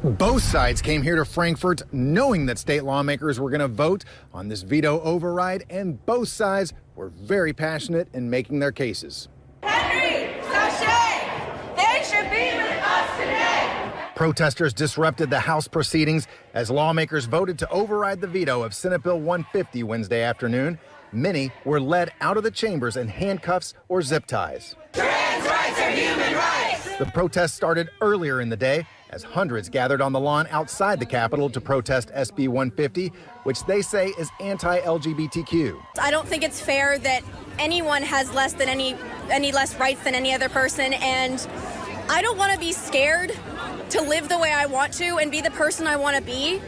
Both sides came here to Frankfurt knowing that state lawmakers were going to vote on this veto override, and both sides were very passionate in making their cases. Henry, Sachet, they should be with us today. Protesters disrupted the House proceedings as lawmakers voted to override the veto of Senate Bill 150 Wednesday afternoon. Many were led out of the chambers in handcuffs or zip ties. Trans rights are human rights. The protest started earlier in the day as hundreds gathered on the lawn outside the Capitol to protest SB 150, which they say is anti-LGBTQ. I don't think it's fair that anyone has any less rights than any other person, and I don't want to be scared to live the way I want to and be the person I want to be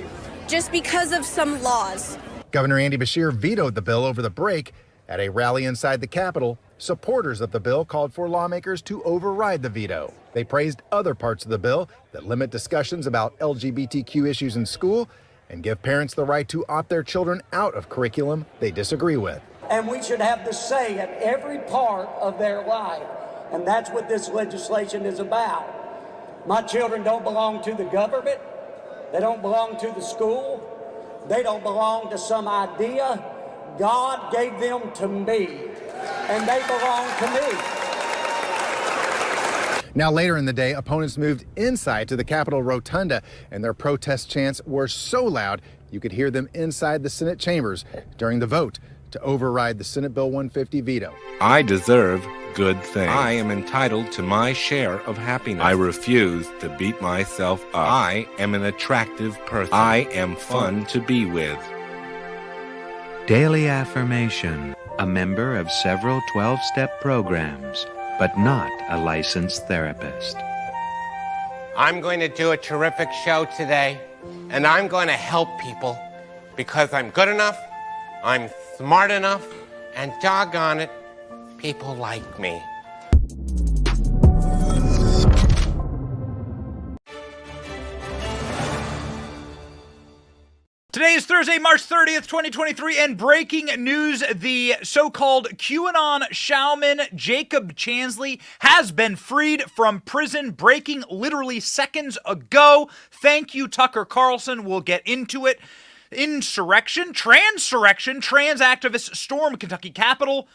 just because of some laws. Governor Andy Beshear vetoed the bill over the break. At a rally inside the Capitol, supporters of the bill called for lawmakers to override the veto. They praised other parts of the bill that limit discussions about LGBTQ issues in school and give parents the right to opt their children out of curriculum they disagree with. And we should have the say in every part of their life. And that's what this legislation is about. My children don't belong to the government. They don't belong to the school. They don't belong to some idea. God gave them to me, and they belong to me. Now, later in the day, opponents moved inside to the Capitol Rotunda, and their protest chants were so loud you could hear them inside the Senate chambers during the vote to override the Senate Bill 150 veto. I deserve good things. I am entitled to my share of happiness. I refuse to beat myself up. I am an attractive person. I am fun to be with. Daily Affirmation, a member of several 12-step programs, but not a licensed therapist. I'm going to do a terrific show today, and I'm going to help people because I'm good enough, I'm smart enough, and doggone it, people like me. Today is Thursday, March 30th, 2023, and breaking news, the so-called QAnon shaman Jacob Chansley has been freed from prison, breaking literally seconds ago. Thank you, Tucker Carlson. We'll get into it. Insurrection, trans activists storm Kentucky Capitol.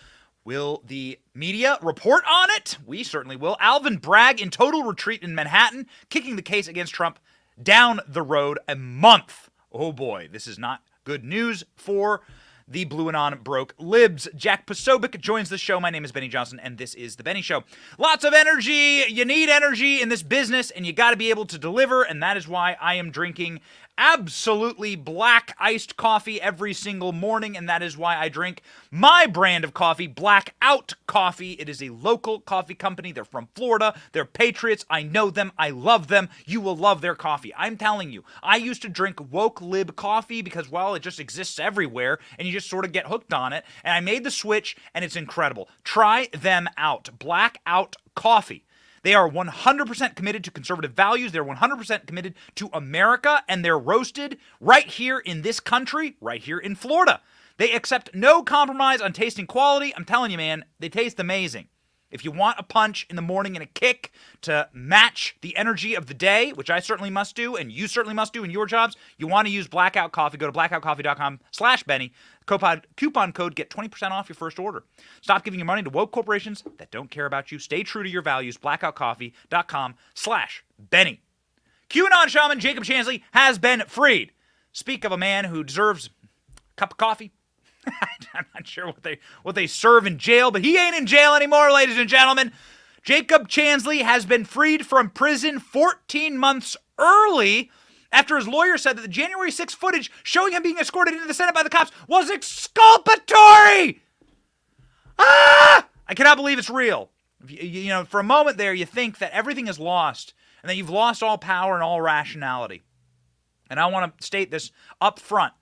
Will the media report on it? We certainly will. Alvin Bragg in total retreat in Manhattan, kicking the case against Trump down the road a month. Oh boy, this is not good news for the Blue Anon broke Libs. Jack Posobiec joins the show. My name is Benny Johnson, and this is The Benny Show. Lots of energy. You need energy in this business, and you got to be able to deliver, and that is why I am drinking absolutely black iced coffee every single morning, and that is why I drink my brand of coffee, Blackout Coffee. It is a local coffee company. They're from Florida. They're patriots. I know them. I love them. You will love their coffee. I'm telling you, I used to drink woke lib coffee because, well, it just exists everywhere, and you just sort of get hooked on it, and I made the switch, and it's incredible. Try them out. Blackout Coffee. They are 100% committed to conservative values. They're 100% committed to America, and they're roasted right here in this country, right here in Florida. They accept no compromise on taste and quality. I'm telling you, man, they taste amazing. If you want a punch in the morning and a kick to match the energy of the day, which I certainly must do, and you certainly must do in your jobs, you want to use Blackout Coffee. Go to blackoutcoffee.com/Benny. Coupon code, get 20% off your first order. Stop giving your money to woke corporations that don't care about you. Stay true to your values. blackoutcoffee.com/Benny. QAnon shaman Jacob Chansley has been freed. Speak of a man who deserves a cup of coffee. I'm not sure what they serve in jail, but he ain't in jail anymore, ladies and gentlemen. Jacob Chansley has been freed from prison 14 months early after his lawyer said that the January 6th footage showing him being escorted into the Senate by the cops was exculpatory. I cannot believe it's real. You know, for a moment there, you think that everything is lost and that you've lost all power and all rationality. And I want to state this up front,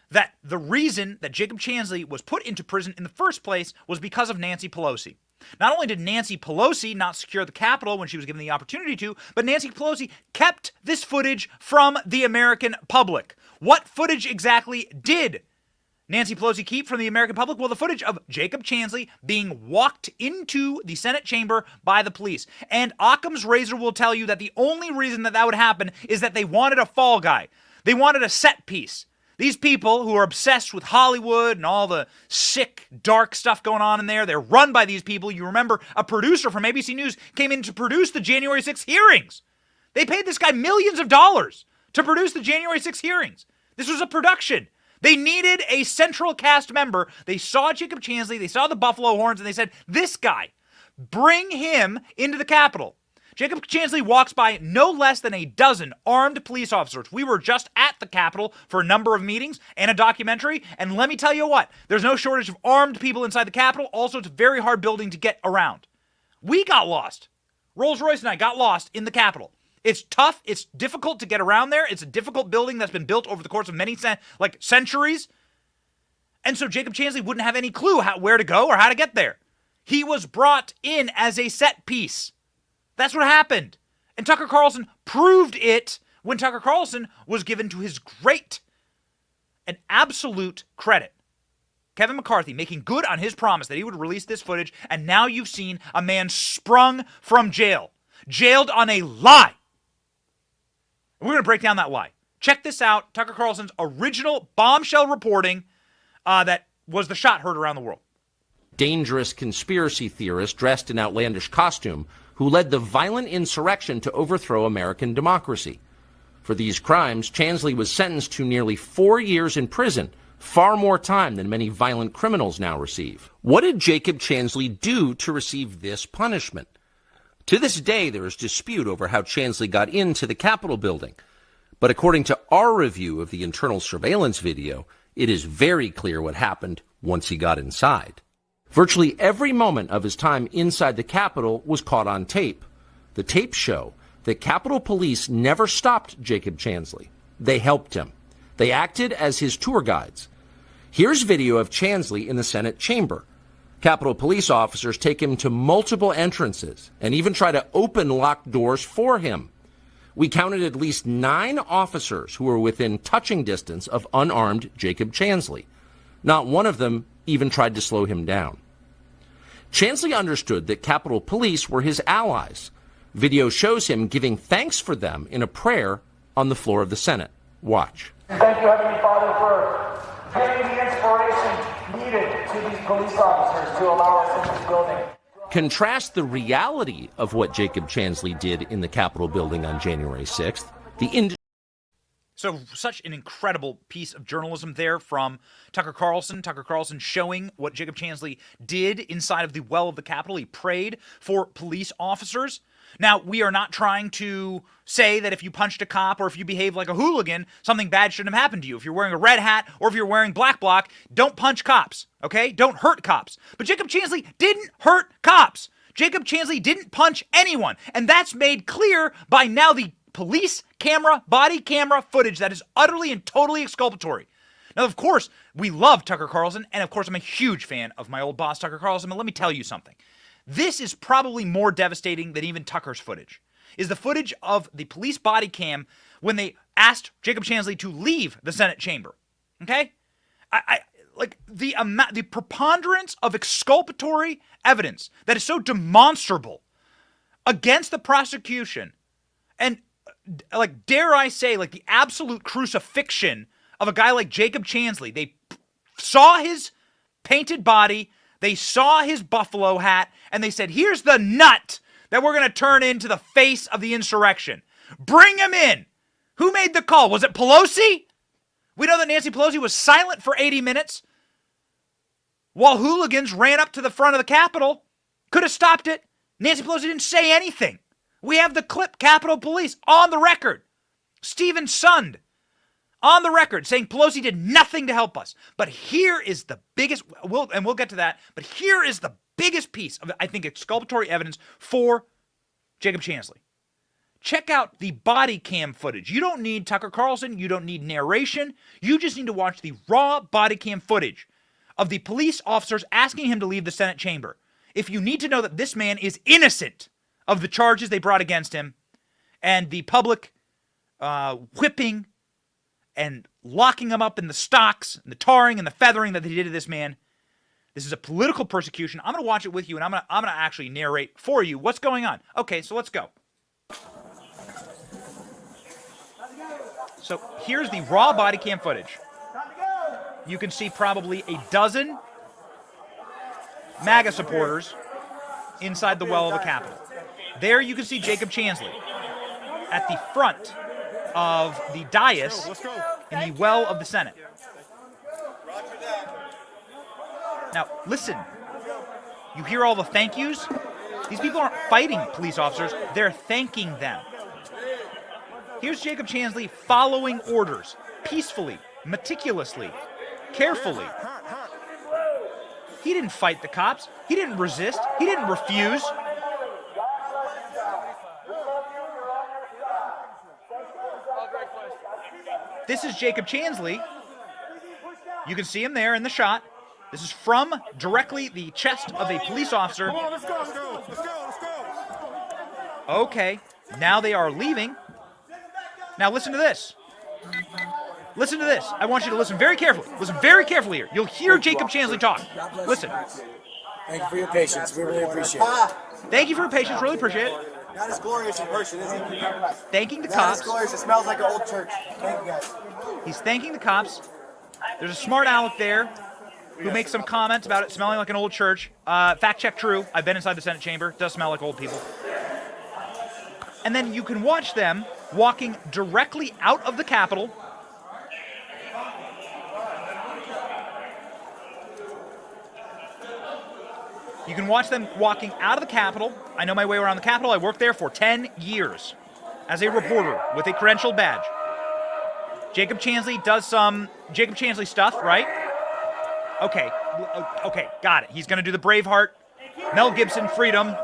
that the reason that Jacob Chansley was put into prison in the first place was because of Nancy Pelosi. Not only did Nancy Pelosi not secure the Capitol when she was given the opportunity to, but Nancy Pelosi kept this footage from the American public. What footage exactly did Nancy Pelosi keep from the American public? Well, the footage of Jacob Chansley being walked into the Senate chamber by the police. And Occam's razor will tell you that the only reason that would happen is that they wanted a fall guy. They wanted a set piece. These people who are obsessed with Hollywood and all the sick, dark stuff going on in there, they're run by these people. You remember a producer from ABC News came in to produce the January 6th hearings. They paid this guy millions of dollars to produce the January 6th hearings. This was a production. They needed a central cast member. They saw Jacob Chansley, they saw the Buffalo Horns, and they said, this guy, bring him into the Capitol. Jacob Chansley walks by no less than a dozen armed police officers. We were just at the Capitol for a number of meetings and a documentary, and let me tell you what, there's no shortage of armed people inside the Capitol. Also, it's a very hard building to get around. We got lost. Rolls-Royce and I got lost in the Capitol. It's tough. It's difficult to get around there. It's a difficult building that's been built over the course of many centuries. And so Jacob Chansley wouldn't have any clue where to go or how to get there. He was brought in as a set piece. That's what happened. And Tucker Carlson proved it when Tucker Carlson was given to his great and absolute credit. Kevin McCarthy making good on his promise that he would release this footage, and now you've seen a man sprung from jail. Jailed on a lie. And we're going to break down that lie. Check this out. Tucker Carlson's original bombshell reporting that was the shot heard around the world. Dangerous conspiracy theorist dressed in outlandish costume who led the violent insurrection to overthrow American democracy. For these crimes, Chansley was sentenced to nearly 4 years in prison, far more time than many violent criminals now receive. What did Jacob Chansley do to receive this punishment? To this day, there is dispute over how Chansley got into the Capitol building. But according to our review of the internal surveillance video, it is very clear what happened once he got inside. Virtually every moment of his time inside the Capitol was caught on tape. The tapes show that Capitol Police never stopped Jacob Chansley. They helped him. They acted as his tour guides. Here's video of Chansley in the Senate chamber. Capitol Police officers take him to multiple entrances and even try to open locked doors for him. We counted at least 9 officers who were within touching distance of unarmed Jacob Chansley. Not one of them even tried to slow him down. Chansley understood that Capitol Police were his allies. Video shows him giving thanks for them in a prayer on the floor of the Senate. Watch. Thank you, Heavenly Father, for giving the inspiration needed to these police officers to allow us in this building. Contrast the reality of what Jacob Chansley did in the Capitol building on January 6th. So such an incredible piece of journalism there from Tucker Carlson. Tucker Carlson showing what Jacob Chansley did inside of the well of the Capitol. He prayed for police officers. Now, we are not trying to say that if you punched a cop or if you behave like a hooligan, something bad shouldn't have happened to you. If you're wearing a red hat or if you're wearing black bloc, don't punch cops, okay? Don't hurt cops. But Jacob Chansley didn't hurt cops. Jacob Chansley didn't punch anyone. And that's made clear by now the police camera, body camera footage that is utterly and totally exculpatory. Now, of course, we love Tucker Carlson, and of course, I'm a huge fan of my old boss, Tucker Carlson, but let me tell you something. This is probably more devastating than even Tucker's footage, is the footage of the police body cam when they asked Jacob Chansley to leave the Senate chamber, okay? The preponderance of exculpatory evidence that is so demonstrable against the prosecution and dare I say, the absolute crucifixion of a guy like Jacob Chansley. They saw his painted body, they saw his buffalo hat, and they said, here's the nut that we're going to turn into the face of the insurrection. Bring him in. Who made the call? Was it Pelosi? We know that Nancy Pelosi was silent for 80 minutes while hooligans ran up to the front of the Capitol. Could have stopped it. Nancy Pelosi didn't say anything. We have the clip, Capitol Police, on the record. Stephen Sund, on the record, saying Pelosi did nothing to help us. But here is the biggest, we'll get to that, but here is the biggest piece of, I think, exculpatory evidence for Jacob Chansley. Check out the body cam footage. You don't need Tucker Carlson. You don't need narration. You just need to watch the raw body cam footage of the police officers asking him to leave the Senate chamber. If you need to know that this man is innocent of the charges they brought against him and the public whipping and locking him up in the stocks and the tarring and the feathering that they did to this man. This is a political persecution. I'm going to watch it with you, and I'm going to actually narrate for you what's going on. Okay, so let's go. So here's the raw body cam footage. You can see probably a dozen MAGA supporters inside the well of the Capitol. There you can see Jacob Chansley at the front of the dais in the well of the Senate. Now, listen. You hear all the thank yous? These people aren't fighting police officers. They're thanking them. Here's Jacob Chansley following orders, peacefully, meticulously, carefully. He didn't fight the cops. He didn't resist. He didn't refuse. This is Jacob Chansley. You can see him there in the shot. This is from directly the chest of a police officer. Come on, let's go. Okay, now they are leaving. Now listen to this. Listen to this. I want you to listen very carefully. Listen very carefully here. You'll hear Jacob Chansley talk. Listen. Thank you for your patience. We really appreciate it. Thank you for your patience. Really appreciate it. Not as glorious in person, is he? Thanking the Not cops. as glorious. It smells like an old church. Thank you, guys. He's thanking the cops. There's a smart aleck there who makes some comments about it smelling like an old church. Fact check true. I've been inside the Senate chamber. It does smell like old people. And then you can watch them walking directly out of the Capitol. You can watch them walking out of the Capitol. I know my way around the Capitol. I worked there for 10 years as a reporter with a credentialed badge. Jacob Chansley does some Jacob Chansley stuff, right? Okay, got it. He's going to do the Braveheart, Mel Gibson, freedom.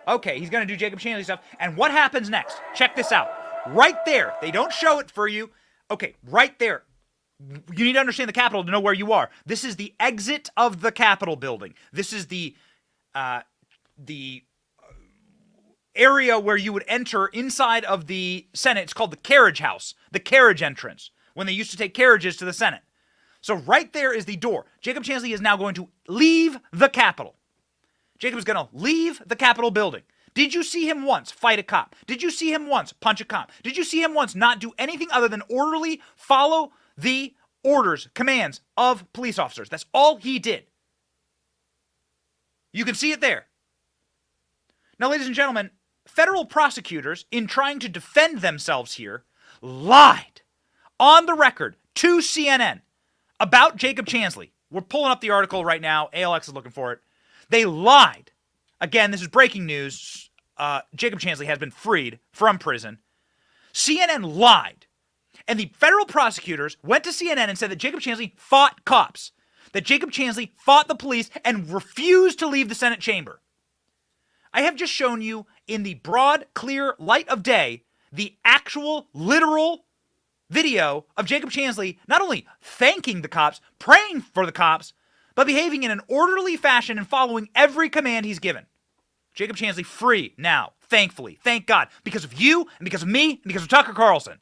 Okay, he's going to do Jacob Chansley stuff. And what happens next? Check this out. Right there. They don't show it for you. Okay, right there. You need to understand the Capitol to know where you are. This is the exit of the Capitol building. This is the area where you would enter inside of the Senate. It's called the carriage house, the carriage entrance, when they used to take carriages to the Senate. So right there is the door. Jacob Chansley is now going to leave the Capitol. Jacob is going to leave the Capitol building. Did you see him once fight a cop? Did you see him once punch a cop? Did you see him once not do anything other than orderly follow the orders, commands of police officers? That's all he did. You can see it there. Now, ladies and gentlemen, federal prosecutors, in trying to defend themselves here, lied on the record to CNN about Jacob Chansley. We're pulling up the article right now. ALX is looking for it. They lied. Again, this is breaking news. Jacob Chansley has been freed from prison. CNN lied. And the federal prosecutors went to CNN and said that Jacob Chansley fought cops, that Jacob Chansley fought the police and refused to leave the Senate chamber. I have just shown you in the broad, clear light of day the actual, literal video of Jacob Chansley not only thanking the cops, praying for the cops, but behaving in an orderly fashion and following every command he's given. Jacob Chansley free now, thankfully. Thank God. Because of you, and because of me, and because of Tucker Carlson.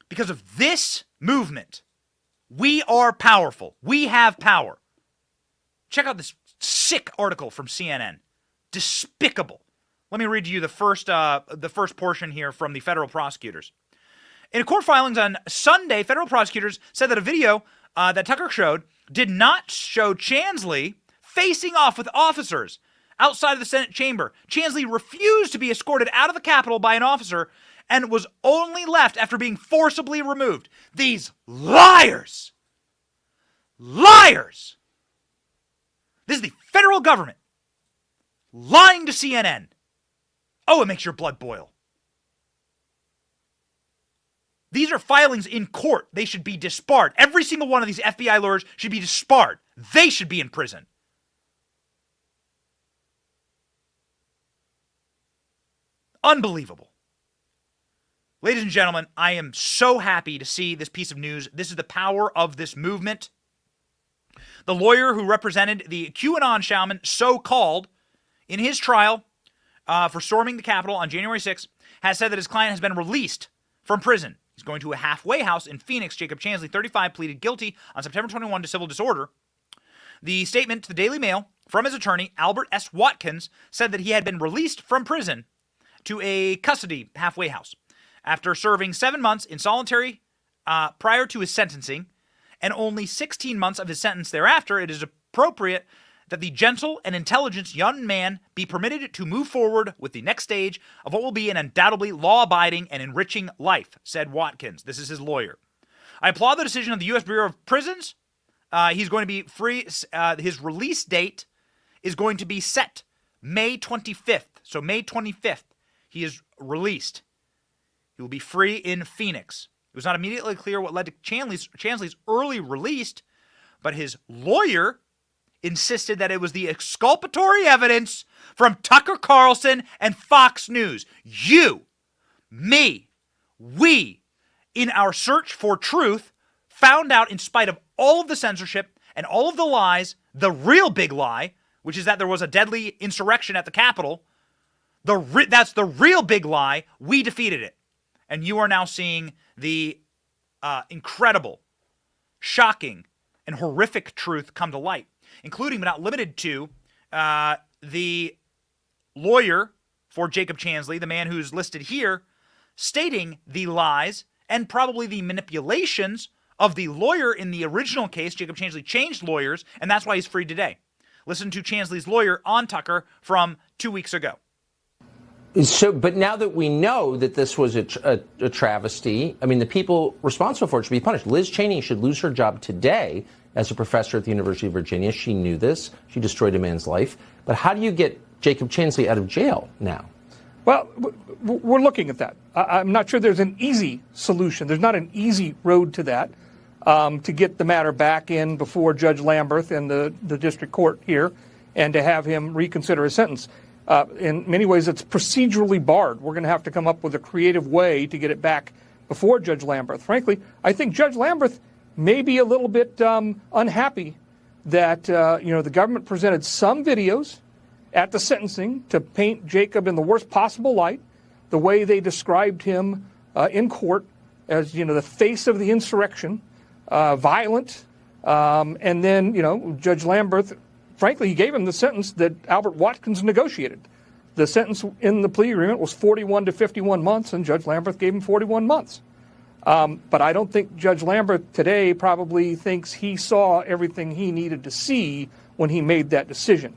Because of this movement, we are powerful. We have power. Check out this sick article from CNN. Despicable. Let me read to you the first portion here from the federal prosecutors. In court filings on Sunday, federal prosecutors said that a video that Tucker showed did not show Chansley facing off with officers outside of the Senate chamber. Chansley refused to be escorted out of the Capitol by an officer and was only left after being forcibly removed. These liars! Liars! This is the federal government lying to CNN. Oh, it makes your blood boil. These are filings in court. They should be disbarred. Every single one of these FBI lawyers should be disbarred. They should be in prison. Unbelievable. Ladies and gentlemen, I am so happy to see this piece of news. This is the power of this movement. The lawyer who represented the QAnon shaman, so-called, in his trial for storming the Capitol on January 6th, has said that his client has been released from prison. He's going to a halfway house in Phoenix. Jacob Chansley, 35, pleaded guilty on September 21 to civil disorder. The statement to the Daily Mail from his attorney, Albert S. Watkins, said that he had been released from prison to a custody halfway house after serving 7 months in solitary prior to his sentencing and only 16 months of his sentence thereafter. It is appropriate that the gentle and intelligent young man be permitted to move forward with the next stage of what will be an undoubtedly law-abiding and enriching life, said Watkins. This is his lawyer. I applaud the decision of the U.S. Bureau of Prisons. He's going to be free. His release date is going to be set May 25th. So May 25th, he is released. He will be free in Phoenix. It was not immediately clear what led to Chansley's early release, but his lawyer insisted that it was the exculpatory evidence from Tucker Carlson and Fox News. You, me, we, in our search for truth, found out, in spite of all of the censorship and all of the lies, the real big lie, which is that there was a deadly insurrection at the Capitol. That's the real big lie. We defeated it. And you are now seeing the incredible, shocking, and horrific truth come to light, including but not limited to the lawyer for Jacob Chansley, the man who's listed here, stating the lies and probably the manipulations of the lawyer in the original case. Jacob Chansley changed lawyers, and that's why he's free today. Listen to Chansley's lawyer on Tucker from 2 weeks ago. So, but now that we know that this was a travesty, I mean, the people responsible for it should be punished. Liz Cheney should lose her job today as a professor at the University of Virginia. She knew this. She destroyed a man's life. But how do you get Jacob Chansley out of jail now? Well, we're looking at that. I'm not sure there's an easy solution. There's not an easy road to that, to get the matter back in before Judge Lamberth and the district court here and to have him reconsider his sentence. In many ways, it's procedurally barred. We're going to have to come up with a creative way to get it back before Judge Lamberth. Frankly, I think Judge Lamberth may be a little bit unhappy that the government presented some videos at the sentencing to paint Jacob in the worst possible light, the way they described him in court as the face of the insurrection, violent, and then Judge Lamberth. Frankly, he gave him the sentence that Albert Watkins negotiated. The sentence in the plea agreement was 41 to 51 months, and Judge Lamberth gave him 41 months. But I don't think Judge Lamberth today probably thinks he saw everything he needed to see when he made that decision.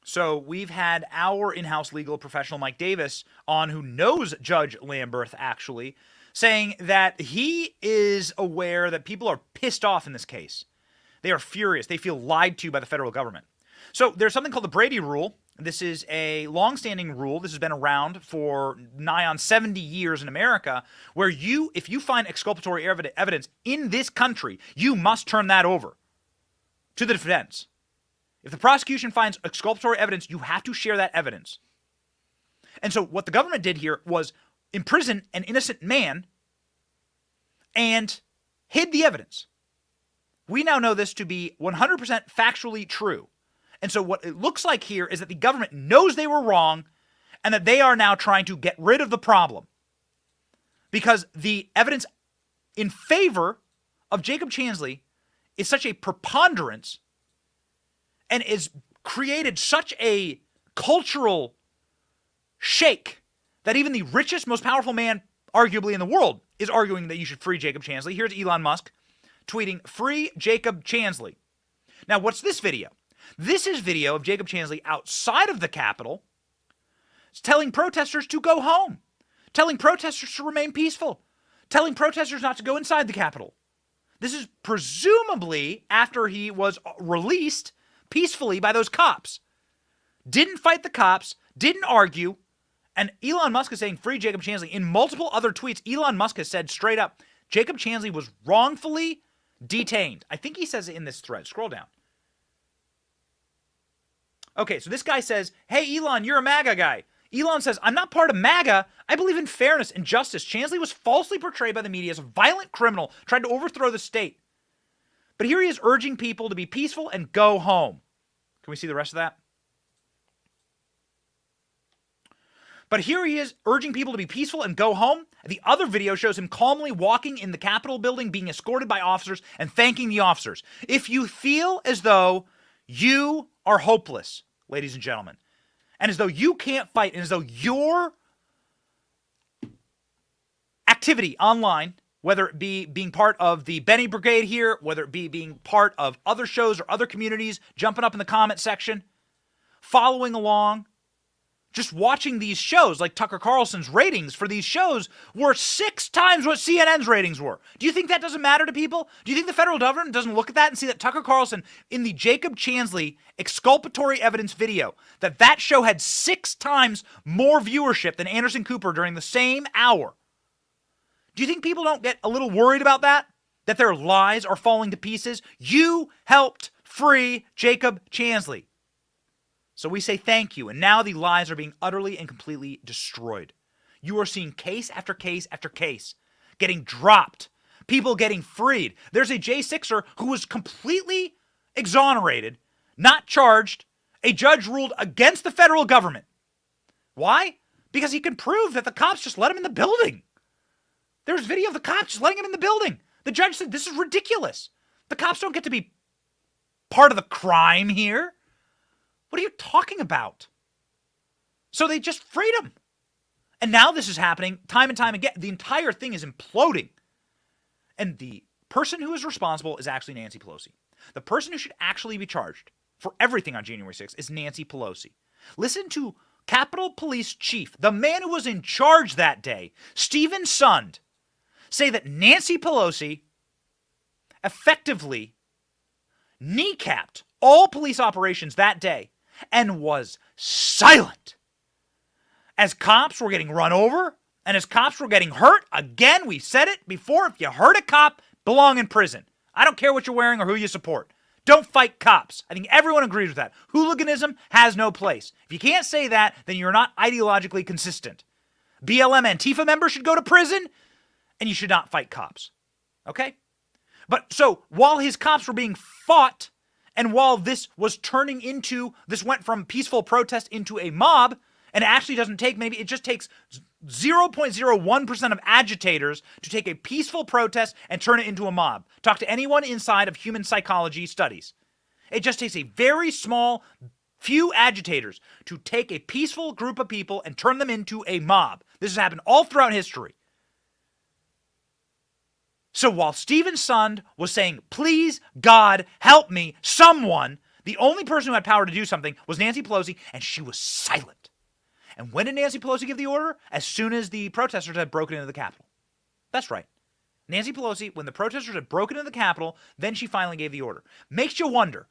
So we've had our in-house legal professional, Mike Davis, on, who knows Judge Lamberth, actually, saying that he is aware that people are pissed off in this case. They are furious. They feel lied to by the federal government. So there's something called the Brady Rule. This is a long-standing rule. This has been around for nigh on 70 years in America, where if you find exculpatory evidence in this country, you must turn that over to the defense. If the prosecution finds exculpatory evidence, you have to share that evidence. And so what the government did here was imprison an innocent man and hid the evidence. We now know this to be 100% factually true. And so what it looks like here is that the government knows they were wrong and that they are now trying to get rid of the problem. Because the evidence in favor of Jacob Chansley is such a preponderance and is created such a cultural shake that even the richest, most powerful man, arguably in the world, is arguing that you should free Jacob Chansley. Here's Elon Musk tweeting, "Free Jacob Chansley." Now, what's this video? This is video of Jacob Chansley outside of the Capitol telling protesters to go home, telling protesters to remain peaceful, telling protesters not to go inside the Capitol. This is presumably after he was released peacefully by those cops. Didn't fight the cops, didn't argue, and Elon Musk is saying free Jacob Chansley. In multiple other tweets, Elon Musk has said straight up, Jacob Chansley was wrongfully detained. I think he says it in this thread. Scroll down. Okay, so this guy says, hey, Elon, you're a MAGA guy. Elon says, I'm not part of MAGA. I believe in fairness and justice. Chansley was falsely portrayed by the media as a violent criminal, tried to overthrow the state. But here he is urging people to be peaceful and go home. Can we see the rest of that? But here he is urging people to be peaceful and go home. The other video shows him calmly walking in the Capitol building, being escorted by officers and thanking the officers. If you feel as though you are hopeless, ladies and gentlemen, and as though you can't fight, and as though your activity online, whether it be being part of the Benny Brigade here, whether it be being part of other shows or other communities, jumping up in the comment section, following along, just watching these shows, like Tucker Carlson's ratings for these shows were 6 times what CNN's ratings were. Do you think that doesn't matter to people? Do you think the federal government doesn't look at that and see that Tucker Carlson, in the Jacob Chansley exculpatory evidence video, that show had 6 times more viewership than Anderson Cooper during the same hour? Do you think people don't get a little worried about that? That their lies are falling to pieces? You helped free Jacob Chansley. So we say thank you, and now the lies are being utterly and completely destroyed. You are seeing case after case after case getting dropped, people getting freed. There's a J6er who was completely exonerated, not charged. A judge ruled against the federal government. Why? Because he can prove that the cops just let him in the building. There's video of the cops just letting him in the building. The judge said, this is ridiculous. The cops don't get to be part of the crime here. What are you talking about? So they just freed him. And now this is happening time and time again. The entire thing is imploding. And the person who is responsible is actually Nancy Pelosi. The person who should actually be charged for everything on January 6th is Nancy Pelosi. Listen to Capitol Police Chief, the man who was in charge that day, Stephen Sund, say that Nancy Pelosi effectively kneecapped all police operations that day and was silent as cops were getting run over and as cops were getting hurt. Again, we said it before, if you hurt a cop, belong in prison. I don't care what you're wearing or who you support. Don't fight cops. I think everyone agrees with that. Hooliganism has no place. If you can't say that, then you're not ideologically consistent. BLM Antifa members should go to prison, and you should not fight cops. Okay? But so while his cops were being fought, and while this was turning into, this went from peaceful protest into a mob, and it actually doesn't take, maybe it just takes 0.01% of agitators to take a peaceful protest and turn it into a mob. Talk to anyone inside of human psychology studies. It just takes a very small few agitators to take a peaceful group of people and turn them into a mob. This has happened all throughout history. So while Stephen Sund was saying, please, God, help me, someone, the only person who had power to do something was Nancy Pelosi, and she was silent. And when did Nancy Pelosi give the order? As soon as the protesters had broken into the Capitol. That's right. Nancy Pelosi, when the protesters had broken into the Capitol, then she finally gave the order. Makes you wonder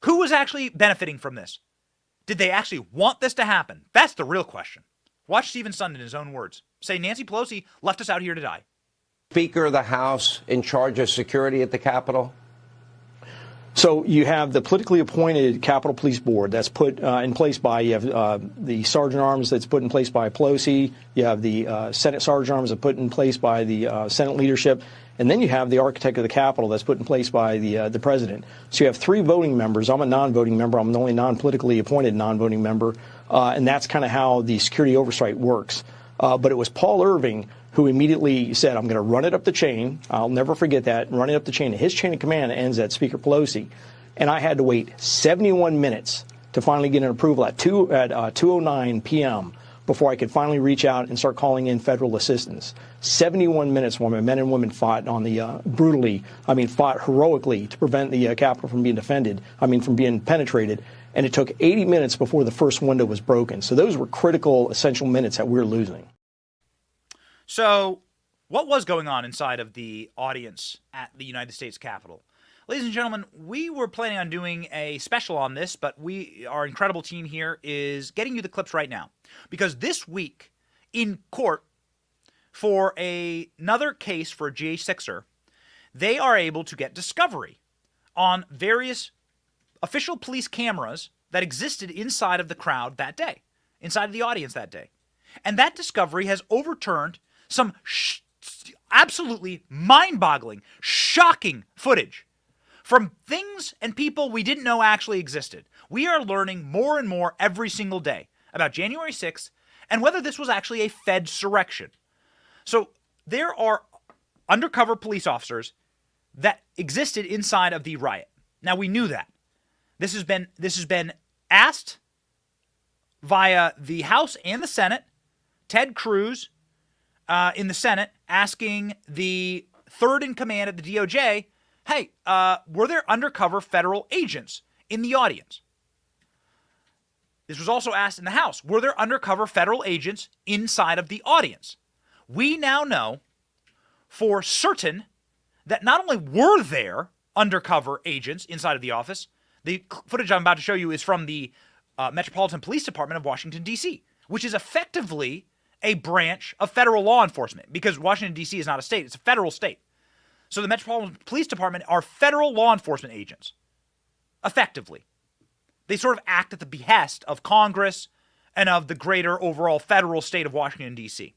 who was actually benefiting from this? Did they actually want this to happen? That's the real question. Watch Stephen Sund in his own words say Nancy Pelosi left us out here to die. Speaker of the House in charge of security at the Capitol? So you have the politically appointed Capitol Police Board that's put in place by, you have the Sergeant Arms that's put in place by Pelosi, you have the Senate Sergeant Arms that's put in place by the Senate leadership, and then you have the architect of the Capitol that's put in place by the president. So you have 3 voting members. I'm a non-voting member. I'm the only non-politically appointed non-voting member, and that's kind of how the security oversight works. But it was Paul Irving who immediately said, I'm going to run it up the chain. I'll never forget that, run it up the chain. His chain of command ends at Speaker Pelosi. And I had to wait 71 minutes to finally get an approval at 2:09 p.m. before I could finally reach out and start calling in federal assistance. 71 minutes while my men and women fought on the fought heroically to prevent the Capitol from being from being penetrated. And it took 80 minutes before the first window was broken. So those were critical, essential minutes that we're losing. So what was going on inside of the audience at the United States Capitol? Ladies and gentlemen, we were planning on doing a special on this, but our incredible team here is getting you the clips right now. Because this week in court for another case for a J6er, they are able to get discovery on various official police cameras that existed inside of the crowd that day, inside of the audience that day. And that discovery has overturned some absolutely mind-boggling, shocking footage from things and people we didn't know actually existed. We are learning more and more every single day about January 6th and whether this was actually a Fedsurrection. So there are undercover police officers that existed inside of the riot. Now, we knew that. This has been asked via the House and the Senate. Ted Cruz in the Senate asking the third in command at the DOJ, hey, were there undercover federal agents in the audience? This was also asked in the House. Were there undercover federal agents inside of the audience? We now know for certain that not only were there undercover agents inside of the office, the footage I'm about to show you is from the Metropolitan Police Department of Washington, D.C., which is effectively a branch of federal law enforcement because Washington, D.C. is not a state. It's a federal state. So the Metropolitan Police Department are federal law enforcement agents, effectively. They sort of act at the behest of Congress and of the greater overall federal state of Washington, D.C.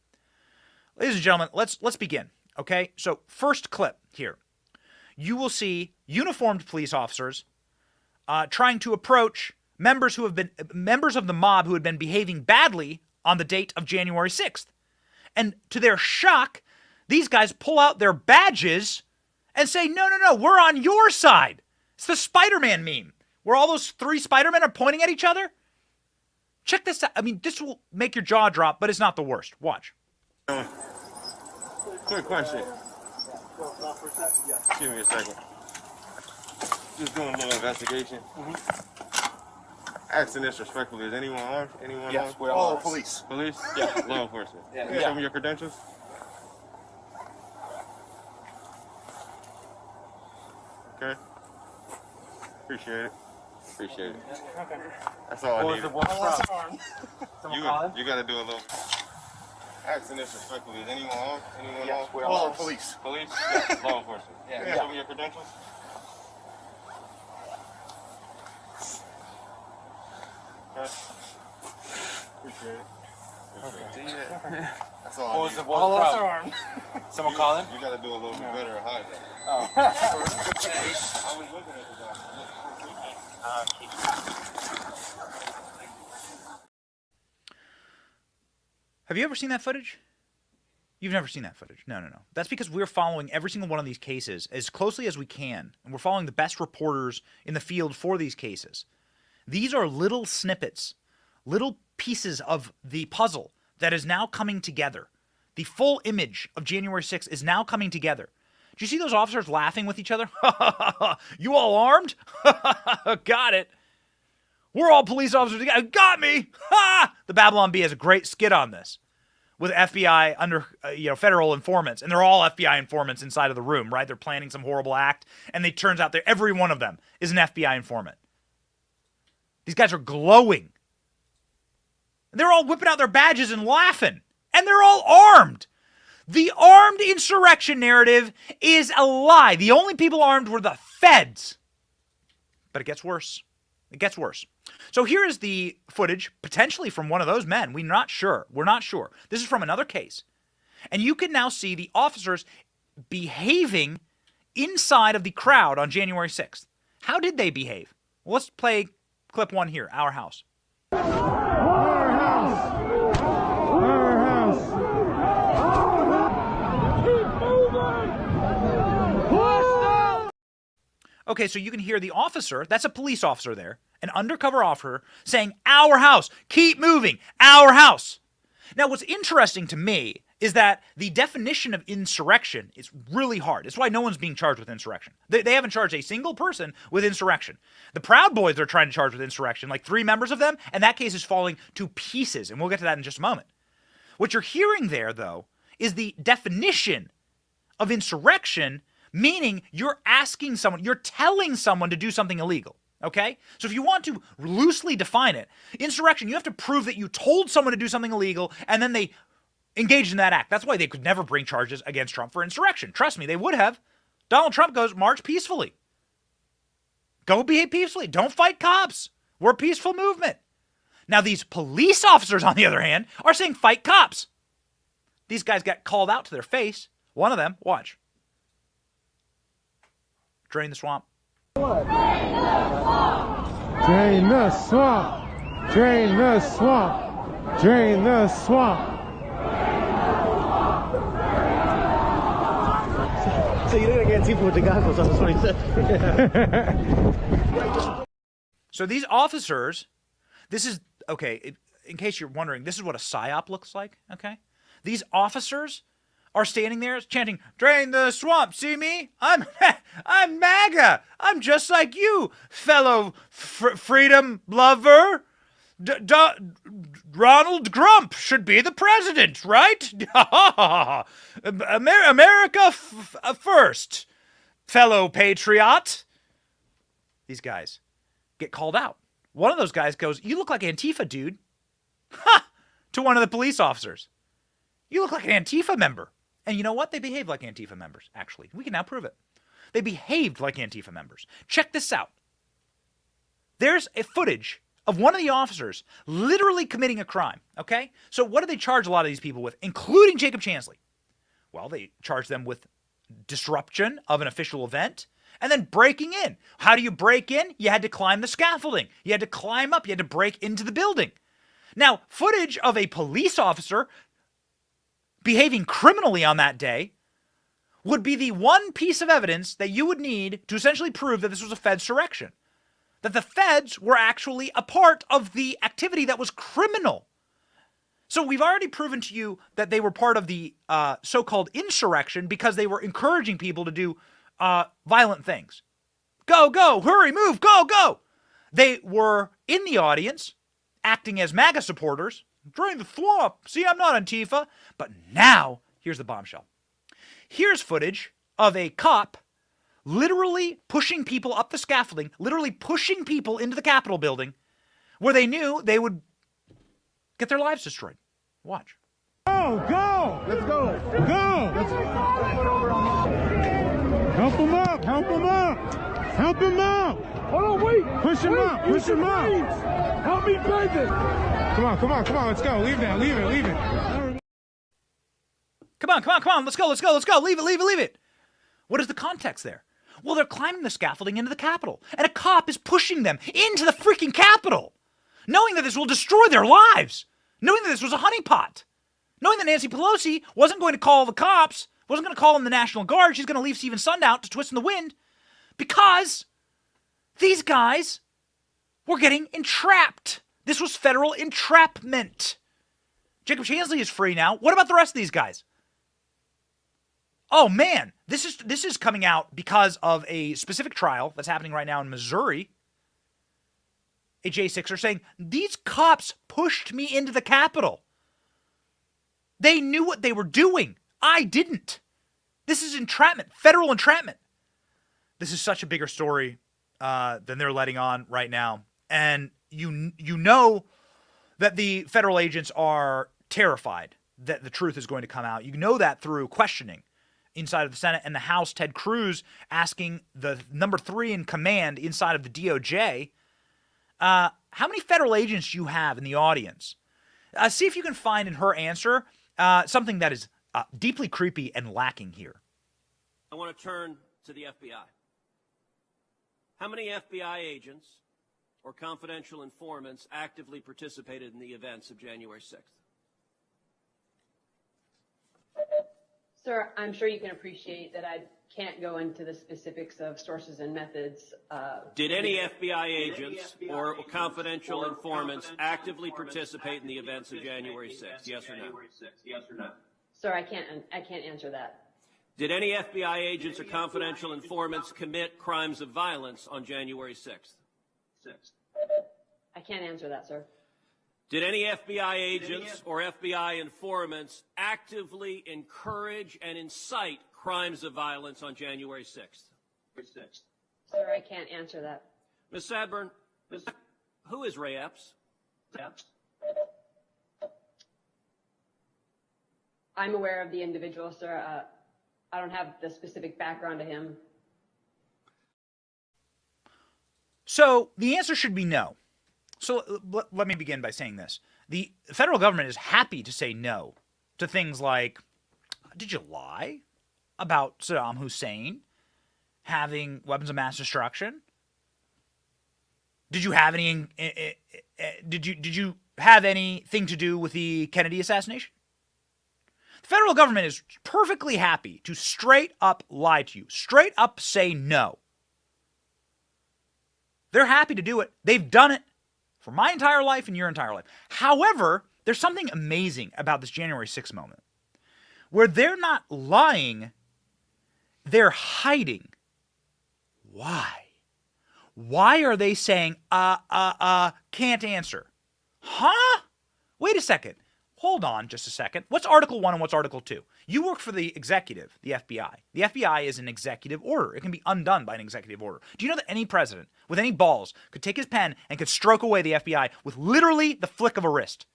Ladies and gentlemen, let's begin, okay? So first clip here. You will see uniformed police officers trying to approach members of the mob who had been behaving badly on the date of January 6th. And to their shock, these guys pull out their badges and say, no, we're on your side. It's the Spider-Man meme, where all those three Spider-Men are pointing at each other. Check this out. I mean, this will make your jaw drop, but it's not the worst. Watch. Quick question. Give me a second. Just doing a little investigation. Asking this respectfully, is anyone armed? Anyone Yes, armed? we're all police. Police? Yeah. Law enforcement. Yeah. Can you show me your credentials? Okay. Appreciate it. Okay. That's all I needed. You got to do a little. Asking this respectfully, is anyone armed? Anyone Yes, armed? we're all police. Police? Yeah. Law enforcement. Can you show me your credentials? Okay. Appreciate it. That's all I need. All of us are armed. Someone call him? You got to do a little bit better at hide that. Oh. I was looking at the guy. Have you ever seen that footage? You've never seen that footage. No. That's because we're following every single one of these cases as closely as we can, and we're following the best reporters in the field for these cases. These are little snippets, little pieces of the puzzle that is now coming together. The full image of January 6th is now coming together. Do you see those officers laughing with each other? You all armed? Got it. We're all police officers together. Got me! The Babylon Bee has a great skit on this with FBI under federal informants, and they're all FBI informants inside of the room, right? They're planning some horrible act, and it turns out that every one of them is an FBI informant. These guys are glowing. They're all whipping out their badges and laughing, and they're all armed. The armed insurrection narrative is a lie. The only people armed were the feds. But it gets worse. It gets worse. So here is the footage, potentially from one of those men. We're not sure. This is from another case. And you can now see the officers behaving inside of the crowd on January 6th. How did they behave? Well, let's play clip one here, Our House. Our house! Our house! Keep moving! Push them! Okay, so you can hear the officer, that's a police officer there, an undercover officer, saying, our house, keep moving, our house. Now, what's interesting to me is that the definition of insurrection is really hard. It's why no one's being charged with insurrection. They haven't charged a single person with insurrection. The Proud Boys are trying to charge with insurrection, like 3 members of them, and that case is falling to pieces, and we'll get to that in just a moment. What you're hearing there, though, is the definition of insurrection, meaning you're asking someone, you're telling someone to do something illegal. Okay? So if you want to loosely define it, insurrection, you have to prove that you told someone to do something illegal and then they engaged in that act. That's why they could never bring charges against Trump for insurrection. Trust me, they would have. Donald Trump goes, march peacefully. Go behave peacefully. Don't fight cops. We're a peaceful movement. Now, these police officers, on the other hand, are saying fight cops. These guys got called out to their face. One of them, watch. Drain the swamp. Drain the swamp. Drain the swamp. Drain the swamp. So you look like Antifa with the goggles on, that's what he said. So these officers, this is, okay, in case you're wondering, this is what a PSYOP looks like, okay? These officers are standing there chanting, "Drain the swamp, see me? I'm MAGA. I'm just like you, fellow freedom lover. Ronald Grump should be the president, right? America first, fellow patriot." These guys get called out. One of those guys goes, "You look like Antifa, dude." Ha! To one of the police officers. "You look like an Antifa member." And you know what? They behaved like Antifa members, actually. We can now prove it. They behaved like Antifa members. Check this out. There's a footage of one of the officers literally committing a crime, okay? So what do they charge a lot of these people with, including Jacob Chansley? Well, they charge them with disruption of an official event and then breaking in. How do you break in? You had to climb the scaffolding. You had to climb up. You had to break into the building. Now, footage of a police officer behaving criminally on that day would be the one piece of evidence that you would need to essentially prove that this was a Fedsurrection. That the feds were actually a part of the activity that was criminal. So we've already proven to you that they were part of the so-called insurrection because they were encouraging people to do violent things. Go, go, hurry, move, go, go. They were in the audience acting as MAGA supporters. "Drain the swamp. See, I'm not Antifa." But now, here's the bombshell. Here's footage of a cop literally pushing people up the scaffolding, literally pushing people into the Capitol building where they knew they would get their lives destroyed. Watch. Go, go. Let's go. Go. Let's go. Help him up. Help him up. Help him up. Hold on, wait. Push him up. Push him up. Help me bend it. Come on, come on, come on. Let's go. Leave that. Leave it. Leave it. Come on, come on, come on. Let's go, let's go, let's go. Leave it, leave it, leave it. What is the context there? Well, they're climbing the scaffolding into the Capitol, and a cop is pushing them into the freaking Capitol, knowing that this will destroy their lives, knowing that this was a honeypot, knowing that Nancy Pelosi wasn't going to call the cops, wasn't going to call in the National Guard. She's going to leave Stephen Sundown to twist in the wind because these guys were getting entrapped. This was federal entrapment. Jacob Chansley is free now. What about the rest of these guys? Oh man, this is coming out because of a specific trial that's happening right now in Missouri. A J6 are saying, these cops pushed me into the Capitol. They knew what they were doing. I didn't. This is entrapment, federal entrapment. This is such a bigger story than they're letting on right now. And you know that the federal agents are terrified that the truth is going to come out. You know that through questioning inside of the Senate and the House. Ted Cruz asking the number 3 in command inside of the DOJ, how many federal agents do you have in the audience? See if you can find in her answer something that is deeply creepy and lacking here. I want to turn to the FBI. How many FBI agents or confidential informants actively participated in the events of January 6th? Sir, I'm sure you can appreciate that I can't go into the specifics of sources and methods. Did any FBI agents or confidential informants actively participate in the events of January 6th? Yes or no? Sir, I can't answer that. Did any FBI agents or confidential informants commit crimes of violence on January 6th? I can't answer that, sir. Did any FBI agents or FBI informants actively encourage and incite crimes of violence on January 6th? Sir, I can't answer that. Ms. Sadburn, who is Ray Epps? I'm aware of the individual, sir. I don't have the specific background to him. So the answer should be no. So let me begin by saying this. The federal government is happy to say no to things like, did you lie? about Saddam Hussein having weapons of mass destruction? Did you have any? Did you have anything to do with the Kennedy assassination? The federal government is perfectly happy to straight up lie to you, straight up say no. They're happy to do it. They've done it for my entire life and your entire life. However, there's something amazing about this January 6th moment where they're not lying, they're hiding. Why? Why are they saying, can't answer? Huh? Wait a second. Hold on just a second. What's Article 1 and what's Article 2? You work for the executive, the FBI. The FBI is an executive order. It can be undone by an executive order. Do you know that any president with any balls could take his pen and could stroke away the FBI with literally the flick of a wrist?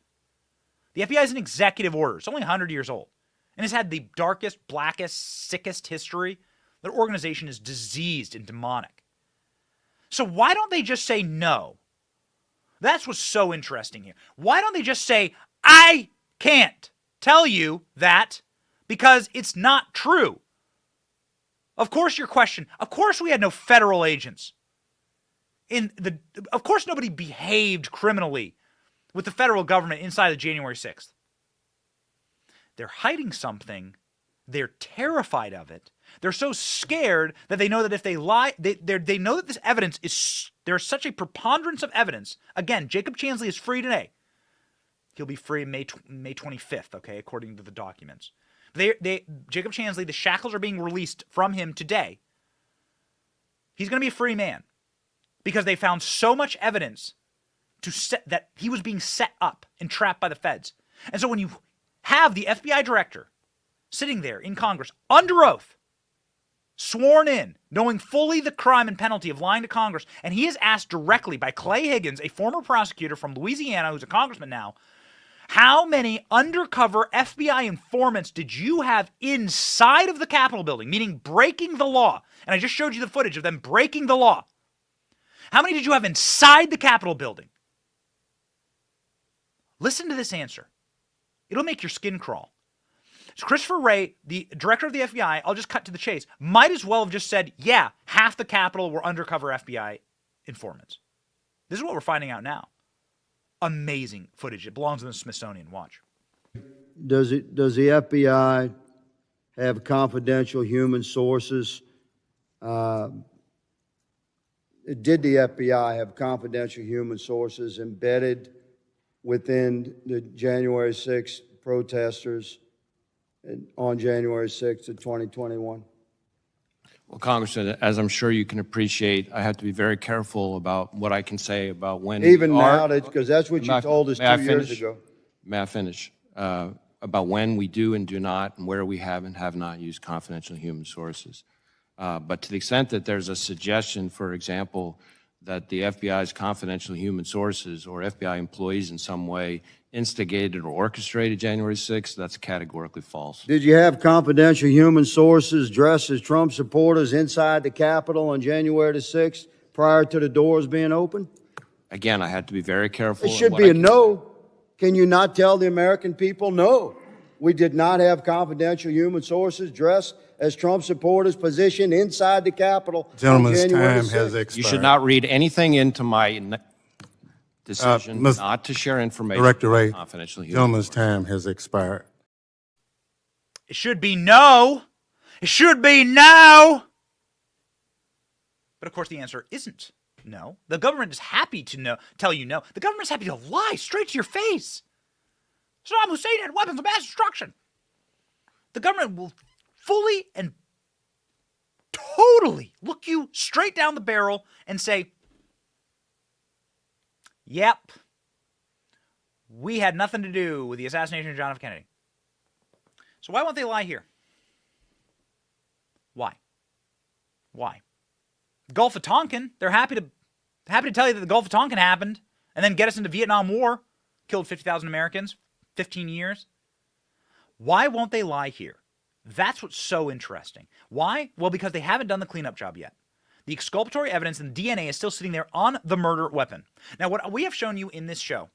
The FBI is an executive order. It's only 100 years old and has had the darkest, blackest, sickest history. Their organization is diseased and demonic. So why don't they just say no? That's what's so interesting here. Why don't they just say, I can't tell you that because it's not true? Of course your question, of course we had no federal agents. Of course nobody behaved criminally with the federal government inside of January 6th. They're hiding something. They're terrified of it. They're so scared that they know that if they lie, they know that this evidence is, there's such a preponderance of evidence. Again, Jacob Chansley is free today. He'll be free May 25th, okay, according to the documents. Jacob Chansley, the shackles are being released from him today. He's going to be a free man because they found so much evidence that he was being set up and trapped by the feds. And so when you have the FBI director sitting there in Congress under oath, sworn in, knowing fully the crime and penalty of lying to Congress, and he is asked directly by Clay Higgins, a former prosecutor from Louisiana who's a congressman now, how many undercover FBI informants did you have inside of the Capitol building, meaning breaking the law? And I just showed you the footage of them breaking the law. How many did you have inside the Capitol building? Listen to this answer. It'll make your skin crawl. So Christopher Wray, the director of the FBI, I'll just cut to the chase, might as well have just said, yeah, half the Capitol were undercover FBI informants. This is what we're finding out now. Amazing footage. It belongs in the Smithsonian. Watch. Does the FBI have confidential human sources? Did the FBI have confidential human sources embedded within the January 6th protesters on January 6th of 2021? Well, Congressman, as I'm sure you can appreciate, I have to be very careful about what I can say about when even now, because that's what you told us 2 years ago. May I finish? About when we do and do not, and where we have and have not used confidential human sources. But to the extent that there's a suggestion, for example, that the FBI's confidential human sources or FBI employees in some way instigated or orchestrated January 6th, that's categorically false. Did you have confidential human sources dressed as Trump supporters inside the Capitol on January the 6th prior to the doors being open? Again, I had to be very careful. It should be a no. Can you not tell the American people, no, we did not have confidential human sources dressed as Trump supporters positioned inside the Capitol? Gentleman's time has expired. You should not read anything into my decision not to share information. Director Wray, confidential human gentleman's time has expired. It should be no. It should be no. But of course the answer isn't no. The government is happy to tell you no. The government is happy to lie straight to your face. Saddam Hussein had weapons of mass destruction. The government will fully and totally look you straight down the barrel and say, yep, we had nothing to do with the assassination of John F. Kennedy. So why won't they lie here? Why? Why? Gulf of Tonkin, they're happy to tell you that the Gulf of Tonkin happened and then get us into Vietnam War, killed 50,000 Americans, 15 years. Why won't they lie here? That's what's so interesting. Why? Well, because they haven't done the cleanup job yet. The exculpatory evidence and the DNA is still sitting there on the murder weapon. Now, what we have shown you in this show,